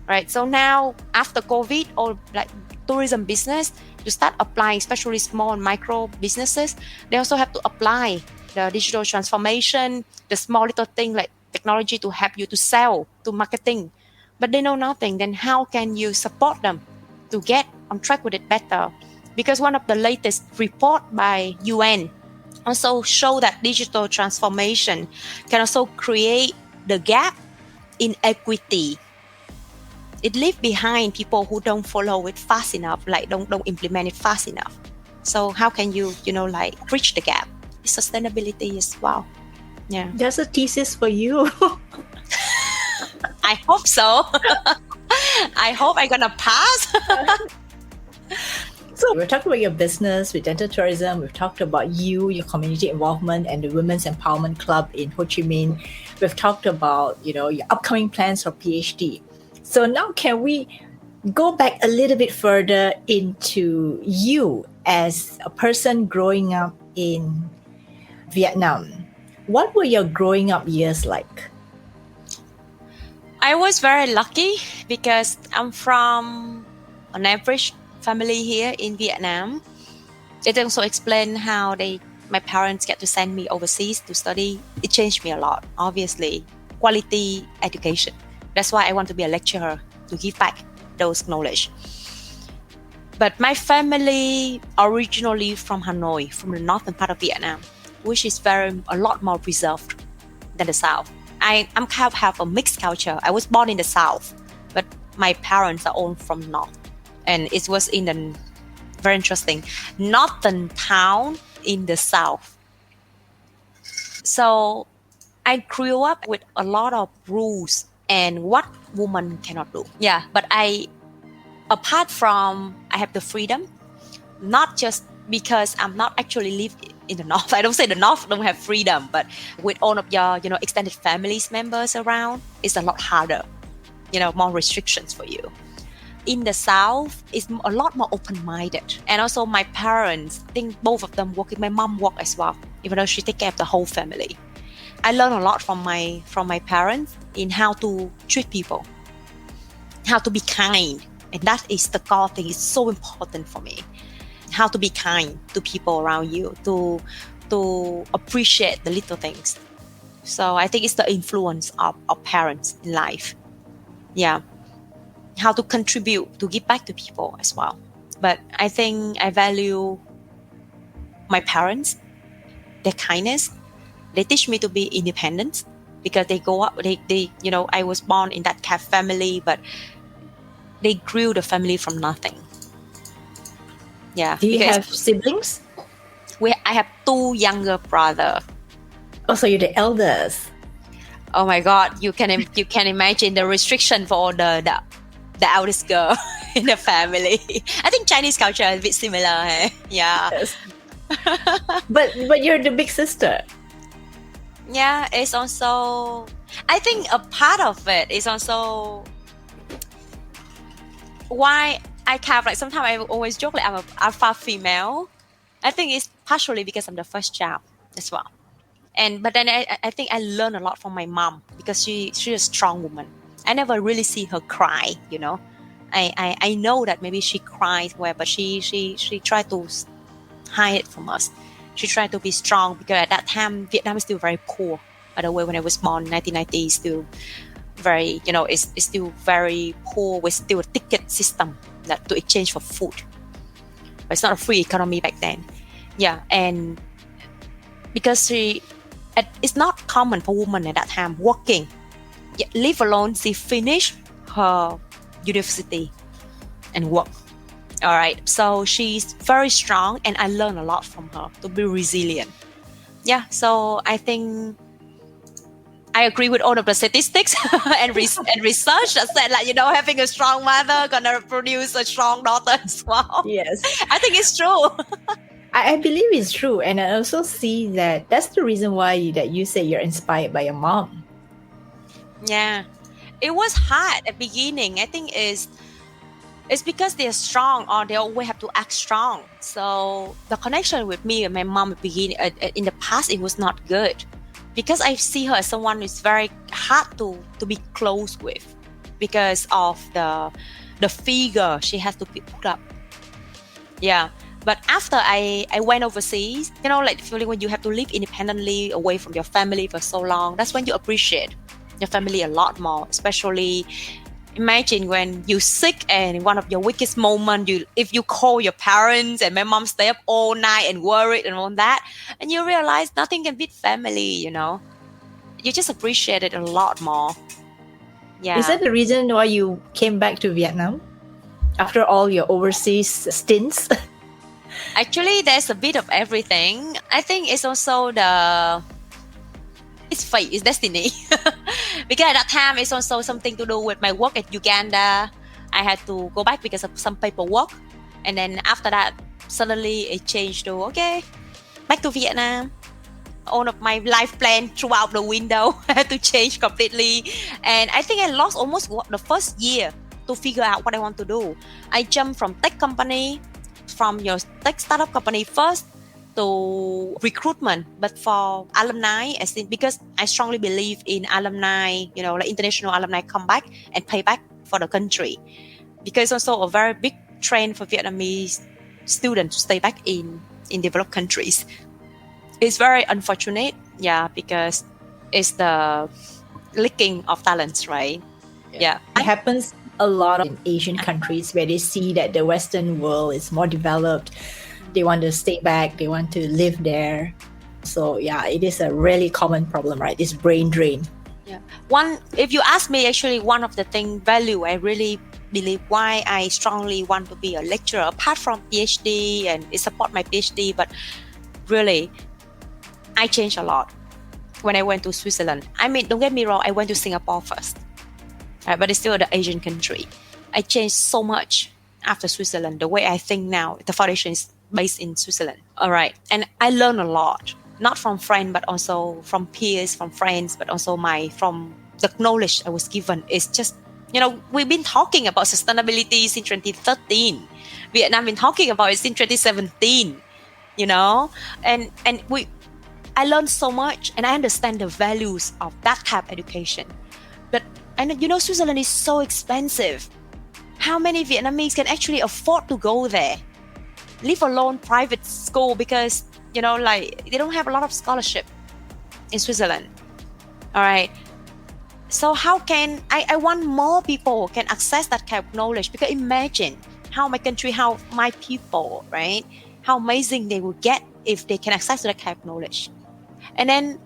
Right. So now after COVID or like tourism business, to start applying, especially small and micro businesses, they also have to apply the digital transformation, the small little thing like technology to help you to sell, to marketing. But they know nothing. Then how can you support them to get on track with it better? Because one of the latest report by UN also show that digital transformation can also create the gap in equity. It leaves behind people who don't follow it fast enough, like don't implement it fast enough. So how can you, bridge the gap? Sustainability as well. Yeah. That's a thesis for you. I hope so. I hope I'm gonna pass. So we're talking about your business with dental tourism. We've talked about you, your community involvement, and the Women's Empowerment Club in Ho Chi Minh. We've talked about, your upcoming plans for PhD. So now can we go back a little bit further into you as a person growing up in Vietnam? What were your growing up years like? I was very lucky because I'm from an average family here in Vietnam. It also explains how my parents get to send me overseas to study. It changed me a lot, obviously. Quality education. That's why I want to be a lecturer, to give back those knowledge. But my family originally from Hanoi, from the northern part of Vietnam, which is a lot more reserved than the south. I'm kind of have a mixed culture. I was born in the south, but my parents are all from north. And it was in a very interesting northern town in the south. So I grew up with a lot of rules and what woman cannot do. Yeah, but apart from I have the freedom, not just because I'm not actually live in the north. I don't say the north don't have freedom, but with all of your, extended families members around, it's a lot harder, more restrictions for you. In the south, it's a lot more open-minded. And also my parents, I think both of them working. My mom worked as well, even though she take care of the whole family. I learned a lot from my parents in how to treat people, how to be kind. And that is the core thing. It's so important for me. How to be kind to people around you, to appreciate the little things. So I think it's the influence of parents in life. Yeah. How to contribute, to give back to people as well. But I think I value my parents, their kindness. They teach me to be independent because they go up, they I was born in that cat family, but they grew the family from nothing. Yeah. Do you have siblings? I have 2 younger brothers. Oh, so you're the eldest. Oh my God, you can imagine the restriction for the eldest girl in the family. I think Chinese culture is a bit similar. Eh? Yeah. Yes. but you're the big sister. Yeah, it's also, I think a part of it is also why I have, like, sometimes I always joke like I'm an alpha female. I think it's partially because I'm the first child as well. But then I think I learned a lot from my mom because she's a strong woman. I never really see her cry, I know that maybe she cries, but she tried to hide it from us. She tried to be strong because at that time Vietnam is still very poor. By the way, when I was born in 1990, still very, it's still very poor with still a ticket system that to exchange for food. But it's not a free economy back then. Yeah, and because it's not common for women at that time working, leave alone she finished her university and work. All right, so she's very strong, and I learned a lot from her to be resilient. Yeah, so I think I agree with all of the statistics and research that said, like, having a strong mother gonna produce a strong daughter as well. Yes, I think it's true. I believe it's true, and I also see that that's the reason why that you say you're inspired by your mom. Yeah, it was hard at the beginning. I think it's because they're strong, or they always have to act strong. So the connection with me and my mom at the beginning, in the past, it was not good because I see her as someone who's very hard to be close with because of the figure she has to be put up. Yeah. But after I went overseas, like the feeling when you have to live independently away from your family for so long, that's when you appreciate your family a lot more. Especially, imagine when you're sick and in one of your weakest moments, if you call your parents, and my mom stay up all night and worried and all that, and you realize nothing can beat family, You just appreciate it a lot more. Yeah. Is that the reason why you came back to Vietnam after all your overseas stints? Actually, there's a bit of everything. I think it's also it's fate, it's destiny. Because at that time, it's also something to do with my work at Uganda. I had to go back because of some paperwork. And then after that, suddenly it changed to, okay, back to Vietnam. All of my life plan threw out the window. I had to change completely. And I think I lost almost the first year to figure out what I want to do. I jumped from tech company, from your tech startup company first, to recruitment, but for alumni, because I strongly believe in alumni, like international alumni come back and pay back for the country. Because it's also a very big trend for Vietnamese students to stay back in developed countries. It's very unfortunate, because it's the leaking of talents, right? Yeah. It happens a lot in Asian countries where they see that the Western world is more developed. They want to stay back. They want to live there. So it is a really common problem, right? This brain drain. Yeah. If you ask me, actually, one of the value I really believe why I strongly want to be a lecturer, apart from PhD and support my PhD, but really, I changed a lot. when I went to Switzerland. I mean, don't get me wrong, I went to Singapore first, right? But it's still the Asian country. I changed so much after Switzerland. The way I think now, the foundation is based in Switzerland. All right. And I learned a lot, not from friends, but also from peers, from friends, but also from the knowledge I was given. It's just, we've been talking about sustainability since 2013. Vietnam been talking about it since 2017, and I learned so much, and I understand the values of that type of education. But Switzerland is so expensive. How many Vietnamese can actually afford to go there? Leave alone private school, because they don't have a lot of scholarship in Switzerland. All right. So how can I want more people can access that kind of knowledge? Because imagine how my country, how my people, right? How amazing they will get if they can access that kind of knowledge. And then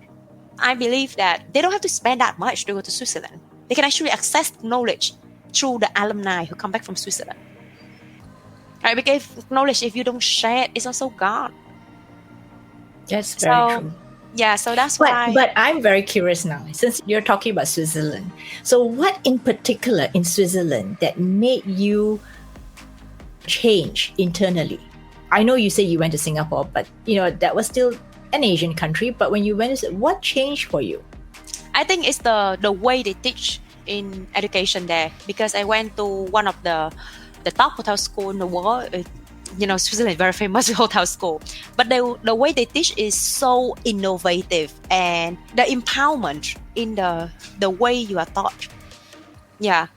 I believe that they don't have to spend that much to go to Switzerland. They can actually access knowledge through the alumni who come back from Switzerland. Right? Because knowledge, if you don't share it, it's also gone. That's very true. Yeah, so that's why. But I'm very curious now, since you're talking about Switzerland. So what in particular in Switzerland that made you change internally? I know you say you went to Singapore, but that was still an Asian country. But when you went, what changed for you? I think it's the way they teach in education there, because I went to one of the top hotel school in the world. Switzerland is very famous hotel school, but the way they teach is so innovative, and the empowerment in the way you are taught. Yeah,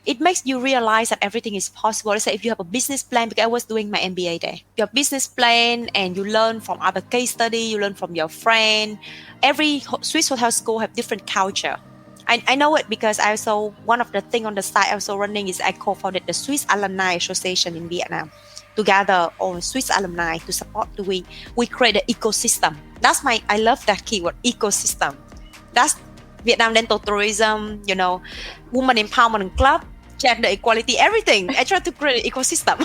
it makes you realize that everything is possible. Let's say if you have a business plan, because I was doing my MBA there, your business plan, and you learn from other case study, you learn from your friend. Every Swiss hotel school have different culture. I know it because I also, one of the thing on the side I also running is I co-founded the Swiss Alumni Association in Vietnam to gather all Swiss alumni to support we create an ecosystem. I love that keyword, ecosystem. That's Vietnam dental tourism, woman empowerment club, gender equality, everything. I try to create an ecosystem.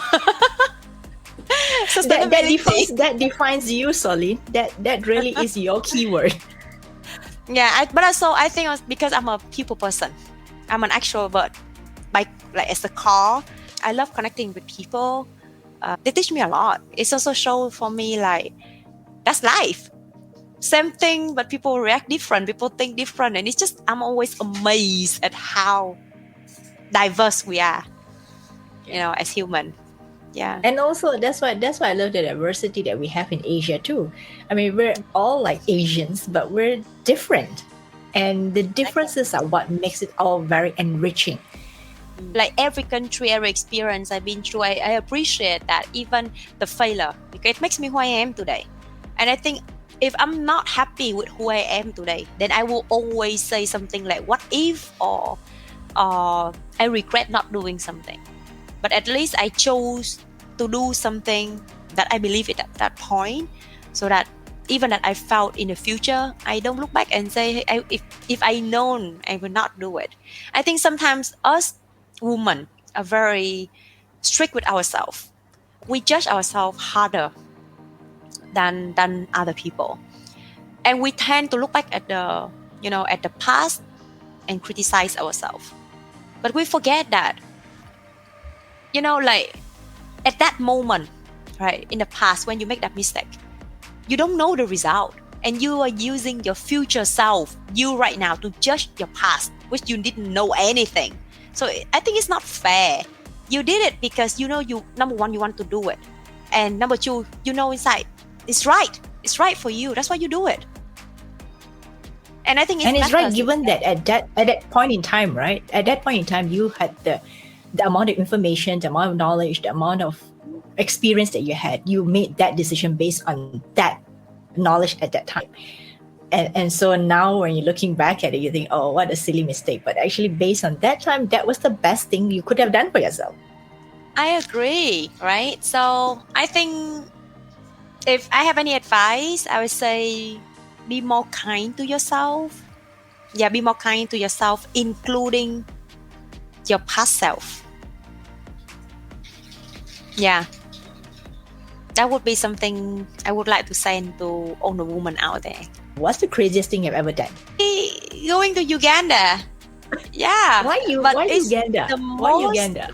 that defines you, Soline. That really is your keyword. Yeah, but also I think because I'm a people person, I'm an extrovert. As a car, I love connecting with people. They teach me a lot. It's also show for me that's life. Same thing, but people react different. People think different, and it's just I'm always amazed at how diverse we are, as human. Yeah. And also that's why I love the diversity that we have in Asia too. I mean, we're all like Asians, but we're different. And the differences are what makes it all very enriching. Like every country, every experience I've been through, I appreciate that, even the failure, because it makes me who I am today. And I think if I'm not happy with who I am today, then I will always say something like, what if, or I regret not doing something. But at least I chose to do something that I believe in at that point, so that even that I felt in the future, I don't look back and say, if I known, I would not do it. I think sometimes us women are very strict with ourselves. We judge ourselves harder than other people, and we tend to look back at the past and criticize ourselves. But we forget that, at that moment, right, in the past, when you make that mistake, you don't know the result, and you are using your future self, you right now, to judge your past, which you didn't know anything. So I think it's not fair. You did it because you number one, you want to do it, and number two, inside it's right for you. That's why you do it. And I think it's right, given that at that point in time, right? At that point in time, you had the amount of information, the amount of knowledge, the amount of experience that you had. You made that decision based on that knowledge at that time. And so now when you're looking back at it, you think, oh, what a silly mistake. But actually, based on that time, that was the best thing you could have done for yourself. I agree, right? So I think if I have any advice, I would say be more kind to yourself. Yeah, be more kind to yourself, including your past self. Yeah. That would be something I would like to send to all the women out there. What's the craziest thing you've ever done? Going to Uganda. Yeah. Why Uganda? Why Uganda?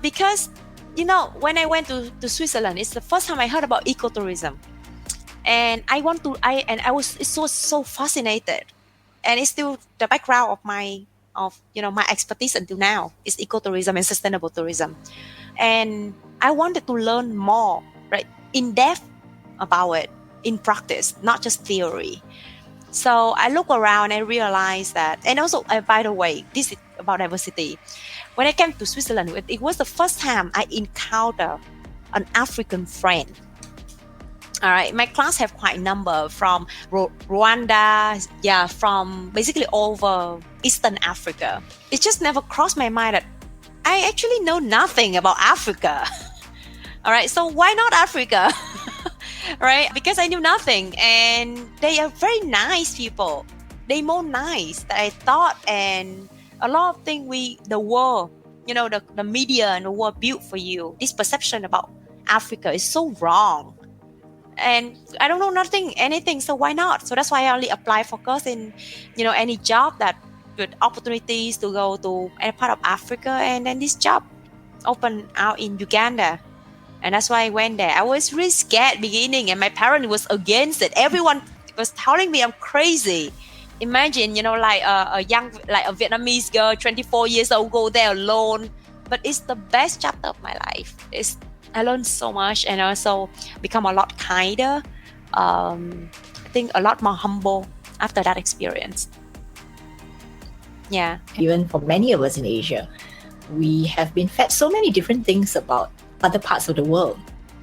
Because, when I went to Switzerland, it's the first time I heard about ecotourism. And I was so fascinated. And it's still the background of my expertise until now is ecotourism and sustainable tourism. And I wanted to learn more, right, in depth about it, in practice, not just theory. So I look around and realize that, and also, by the way, this is about diversity. When I came to Switzerland, it was the first time I encountered an African friend. All right, my class have quite a number from Rwanda, from basically over Eastern Africa. It just never crossed my mind that I actually know nothing about Africa. All right, so why not Africa? Right? Because I knew nothing, and they are very nice people. They more nice than I thought, and a lot of things the world, the media and the world built for you. This perception about Africa is so wrong. And I don't know anything, so why not? So that's why I only apply focus in, any job that with opportunities to go to any part of Africa, and then this job opened out in Uganda. And that's why I went there. I was really scared beginning, and my parents was against it. Everyone was telling me I'm crazy. Imagine, like a Vietnamese girl, 24 years old, go there alone. But it's the best chapter of my life. I learned so much, and also become a lot kinder. I think a lot more humble after that experience. Yeah. Even for many of us in Asia, we have been fed so many different things about other parts of the world,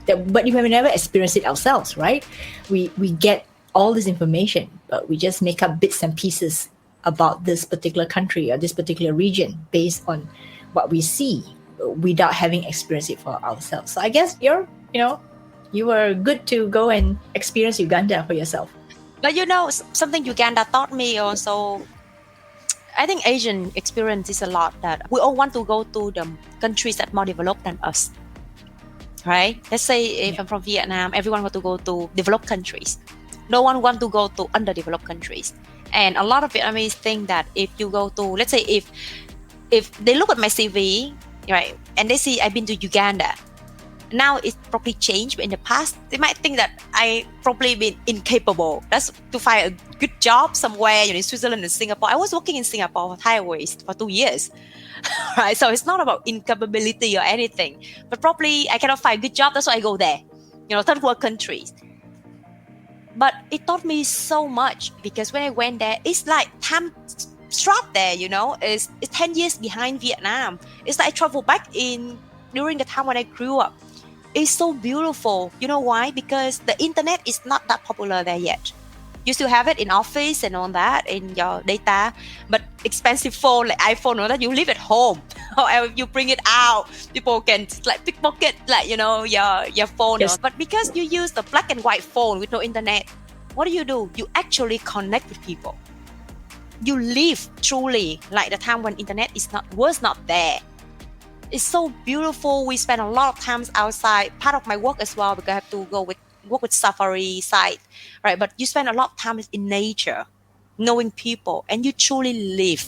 but we have never experienced it ourselves, right? We get all this information, but we just make up bits and pieces about this particular country or this particular region based on what we see without having experienced it for ourselves. So I guess you were good to go and experience Uganda for yourself. But something Uganda taught me also, I think Asian experience is a lot that we all want to go to the countries that are more developed than us. Right? Let's say if I'm from Vietnam, everyone want to go to developed countries. No one want to go to underdeveloped countries. And a lot of Vietnamese think that if you go to, let's say if they look at my CV, right, and they see I've been to Uganda, now it's probably changed, but in the past, they might think that I probably been incapable. That's to find a good job somewhere, in Switzerland and Singapore. I was working in Singapore highways for 2 years. Right, so it's not about incapability or anything, but probably I cannot find a good job. That's why I go there, third world countries. But it taught me so much, because when I went there, it's like time stopped there. It's 10 years behind Vietnam. It's like I traveled back during the time when I grew up. It's so beautiful. You know why? Because the internet is not that popular there yet. You still have it in office and all that in your data, but expensive phone like iPhone, all that you leave at home. Or you bring it out, people can pickpocket your phone. Yes. But because you use the black and white phone with no internet, what do? You actually connect with people. You live truly like the time when internet was not there. It's so beautiful. We spend a lot of times outside. Part of my work as well, because I have to work with safari site, right? But you spend a lot of time in nature, knowing people, and you truly live,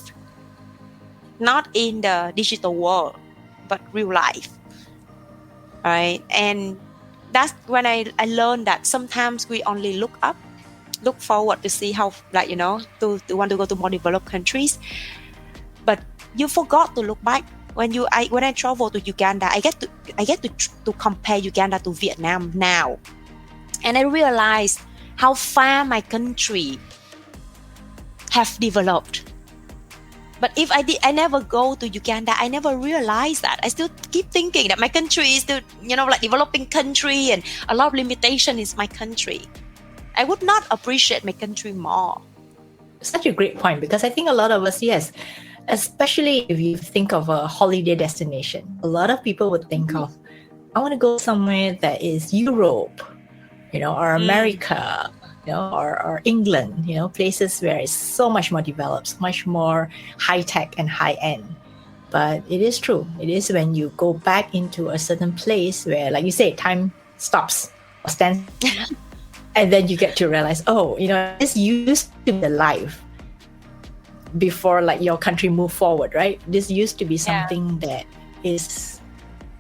not in the digital world, but real life, right? And that's when I learned that sometimes we only look forward to see how, to want to go to more developed countries, but you forgot to look back. When I travel to Uganda, I get to compare Uganda to Vietnam now. And I realized how far my country have developed. But if I never go to Uganda, I never realized that. I still keep thinking that my country is still, developing country, and a lot of limitation is my country. I would not appreciate my country more. Such a great point, because I think a lot of us, yes, especially if you think of a holiday destination, a lot of people would think of, I want to go somewhere that is Europe, or America, or England, places where it's so much more developed, much more high tech and high end. But it is true. It is when you go back into a certain place where, like you say, time stops or stands. And then you get to realize, oh, this used to be the life before like your country moved forward, right? This used to be something that is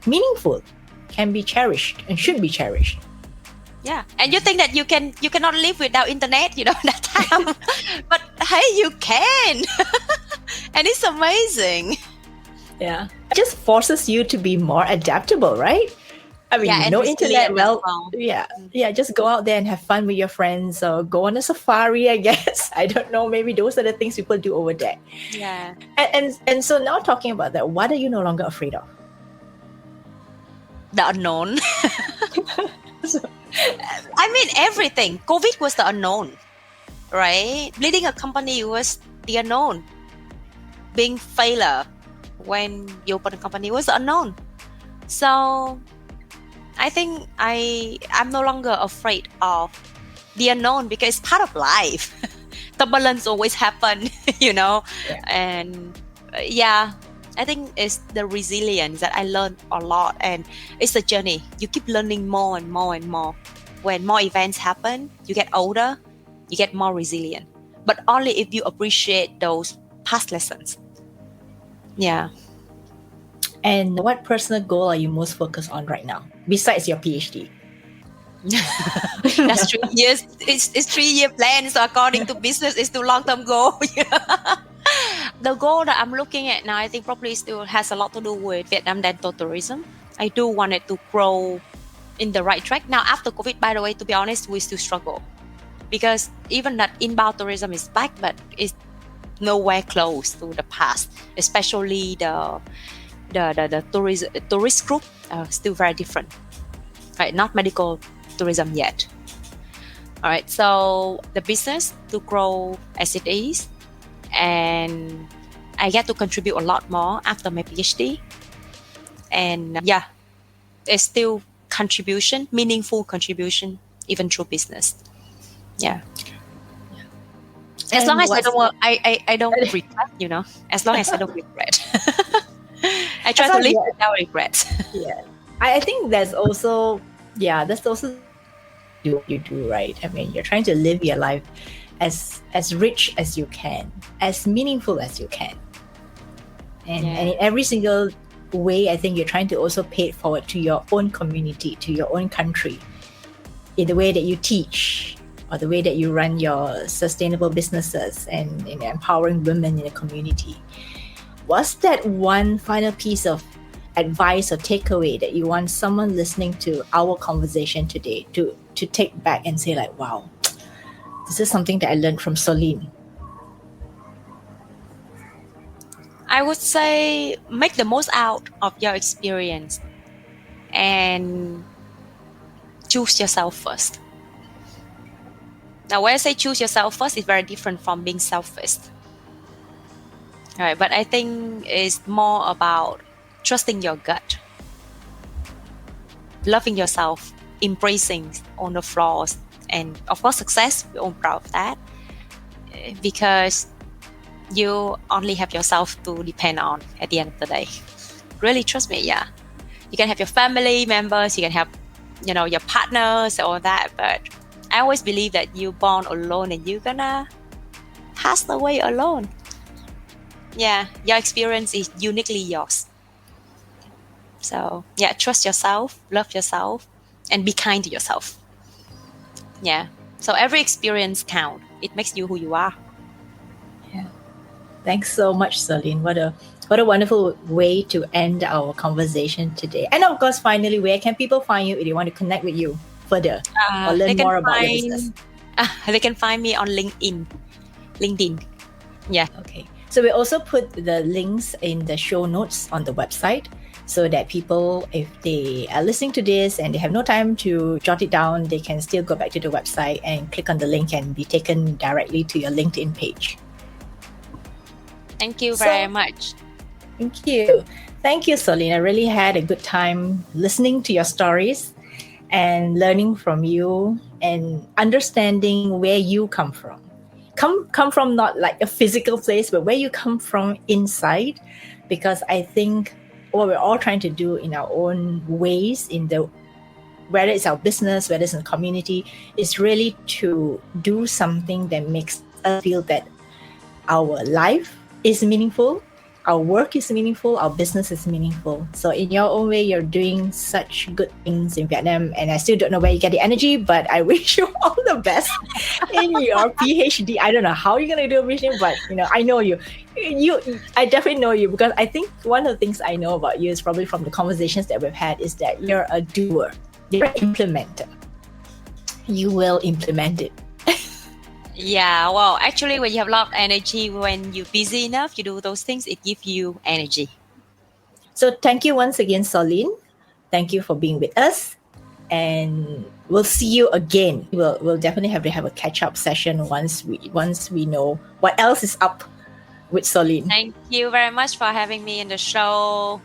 meaningful, can be cherished and should be cherished. Yeah, and you think that you cannot live without internet, that time, but hey, you can, and it's amazing. Yeah, it just forces you to be more adaptable, right? I mean, no internet, just go out there and have fun with your friends or go on a safari, I guess. I don't know, maybe those are the things people do over there. Yeah. And so now talking about that, what are you no longer afraid of? The unknown. I mean, everything. COVID was the unknown, right? Leading a company was the unknown. Being failure when you open a company was the unknown. So I think I'm no longer afraid of the unknown because it's part of life. Turbulence always happen, and I think it's the resilience that I learned a lot, and it's a journey. You keep learning more and more and more. When more events happen, you get older, you get more resilient. But only if you appreciate those past lessons. Yeah. And what personal goal are you most focused on right now, besides your PhD? That's 3 years. It's 3-year plan. So according to business, it's the long-term goal. The goal that I'm looking at now, I think probably still has a lot to do with Vietnam dental tourism. I do want it to grow in the right track. Now, after COVID, by the way, to be honest, we still struggle. Because even that inbound tourism is back, but it's nowhere close to the past. Especially the tourist group still very different. Right, not medical tourism yet. All right, so the business to grow as it is, and I get to contribute a lot more after my PhD. And it's still contribution, meaningful contribution, even through business. Yeah. As long as I don't regret, as long as I don't regret. I try to live without regret. Yeah. I think that's also what you do, right? I mean, you're trying to live your life as rich as you can, as meaningful as you can. And in every single way, I think you're trying to also pay it forward to your own community, to your own country, in the way that you teach or the way that you run your sustainable businesses and in empowering women in the community. What's that one final piece of advice or takeaway that you want someone listening to our conversation today to take back and say like, wow, this is something that I learned from Soline? I would say make the most out of your experience and choose yourself first. Now, when I say choose yourself first, it's very different from being selfish. All right, but I think it's more about trusting your gut, loving yourself, embracing all the flaws, and of course success. We're all proud of that because you only have yourself to depend on at the end of the day. Really trust me, yeah. You can have your family members, you can have, your partners, all that, but I always believe that you're born alone and you're gonna pass away alone. Yeah, your experience is uniquely yours. So, trust yourself, love yourself, and be kind to yourself. Yeah. So every experience counts. It makes you who you are. Yeah. Thanks so much, Soline. What a wonderful way to end our conversation today. And of course, finally, where can people find you if they want to connect with you further or learn more about your business? They can find me on LinkedIn. Yeah. Okay. So we also put the links in the show notes on the website so that people, if they are listening to this and they have no time to jot it down, they can still go back to the website and click on the link and be taken directly to your LinkedIn page. Thank you very much. Thank you. Thank you, Soline. I really had a good time listening to your stories and learning from you and understanding where you come from. Come from not like a physical place, but where you come from inside, because I think what we're all trying to do in our own ways, in the whether it's our business, whether it's in the community, is really to do something that makes us feel that our life is meaningful, our work is meaningful, our business is meaningful. So in your own way, you're doing such good things in Vietnam, and I still don't know where you get the energy, but I wish you all the best in your PhD. I don't know how you're gonna do everything, but I know you. I definitely know you, because I think one of the things I know about you is probably from the conversations that we've had is that you're a doer, you're an implementer. You will implement it. Yeah, well, actually, when you have a lot of energy, when you're busy enough, you do those things, it gives you energy. So thank you once again, Soline. Thank you for being with us. And we'll see you again. We'll definitely have to have a catch-up session once we know what else is up with Soline. Thank you very much for having me in the show.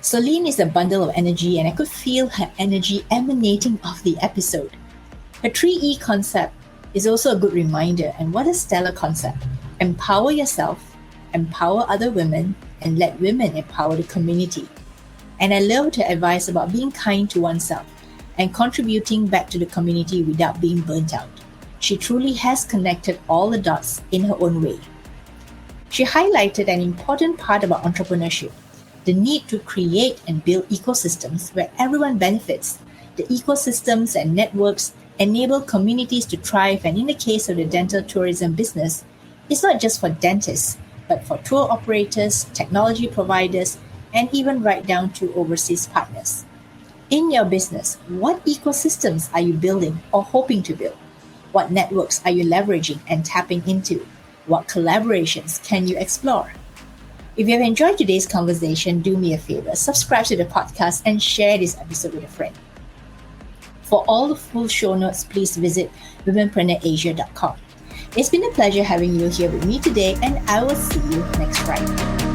Soline is a bundle of energy, and I could feel her energy emanating off the episode. Her 3E concept is also a good reminder, and what a stellar concept. Empower yourself, empower other women, and let women empower the community. And I loved her advice about being kind to oneself and contributing back to the community without being burnt out. She truly has connected all the dots in her own way. She highlighted an important part about entrepreneurship, the need to create and build ecosystems where everyone benefits. The ecosystems and networks enable communities to thrive, and in the case of the dental tourism business, it's not just for dentists, but for tour operators, technology providers, and even right down to overseas partners. In your business, what ecosystems are you building or hoping to build? What networks are you leveraging and tapping into? What collaborations can you explore? If you have enjoyed today's conversation, do me a favor, subscribe to the podcast and share this episode with a friend. For all the full show notes, please visit womenpreneurasia.com. It's been a pleasure having you here with me today, and I will see you next Friday.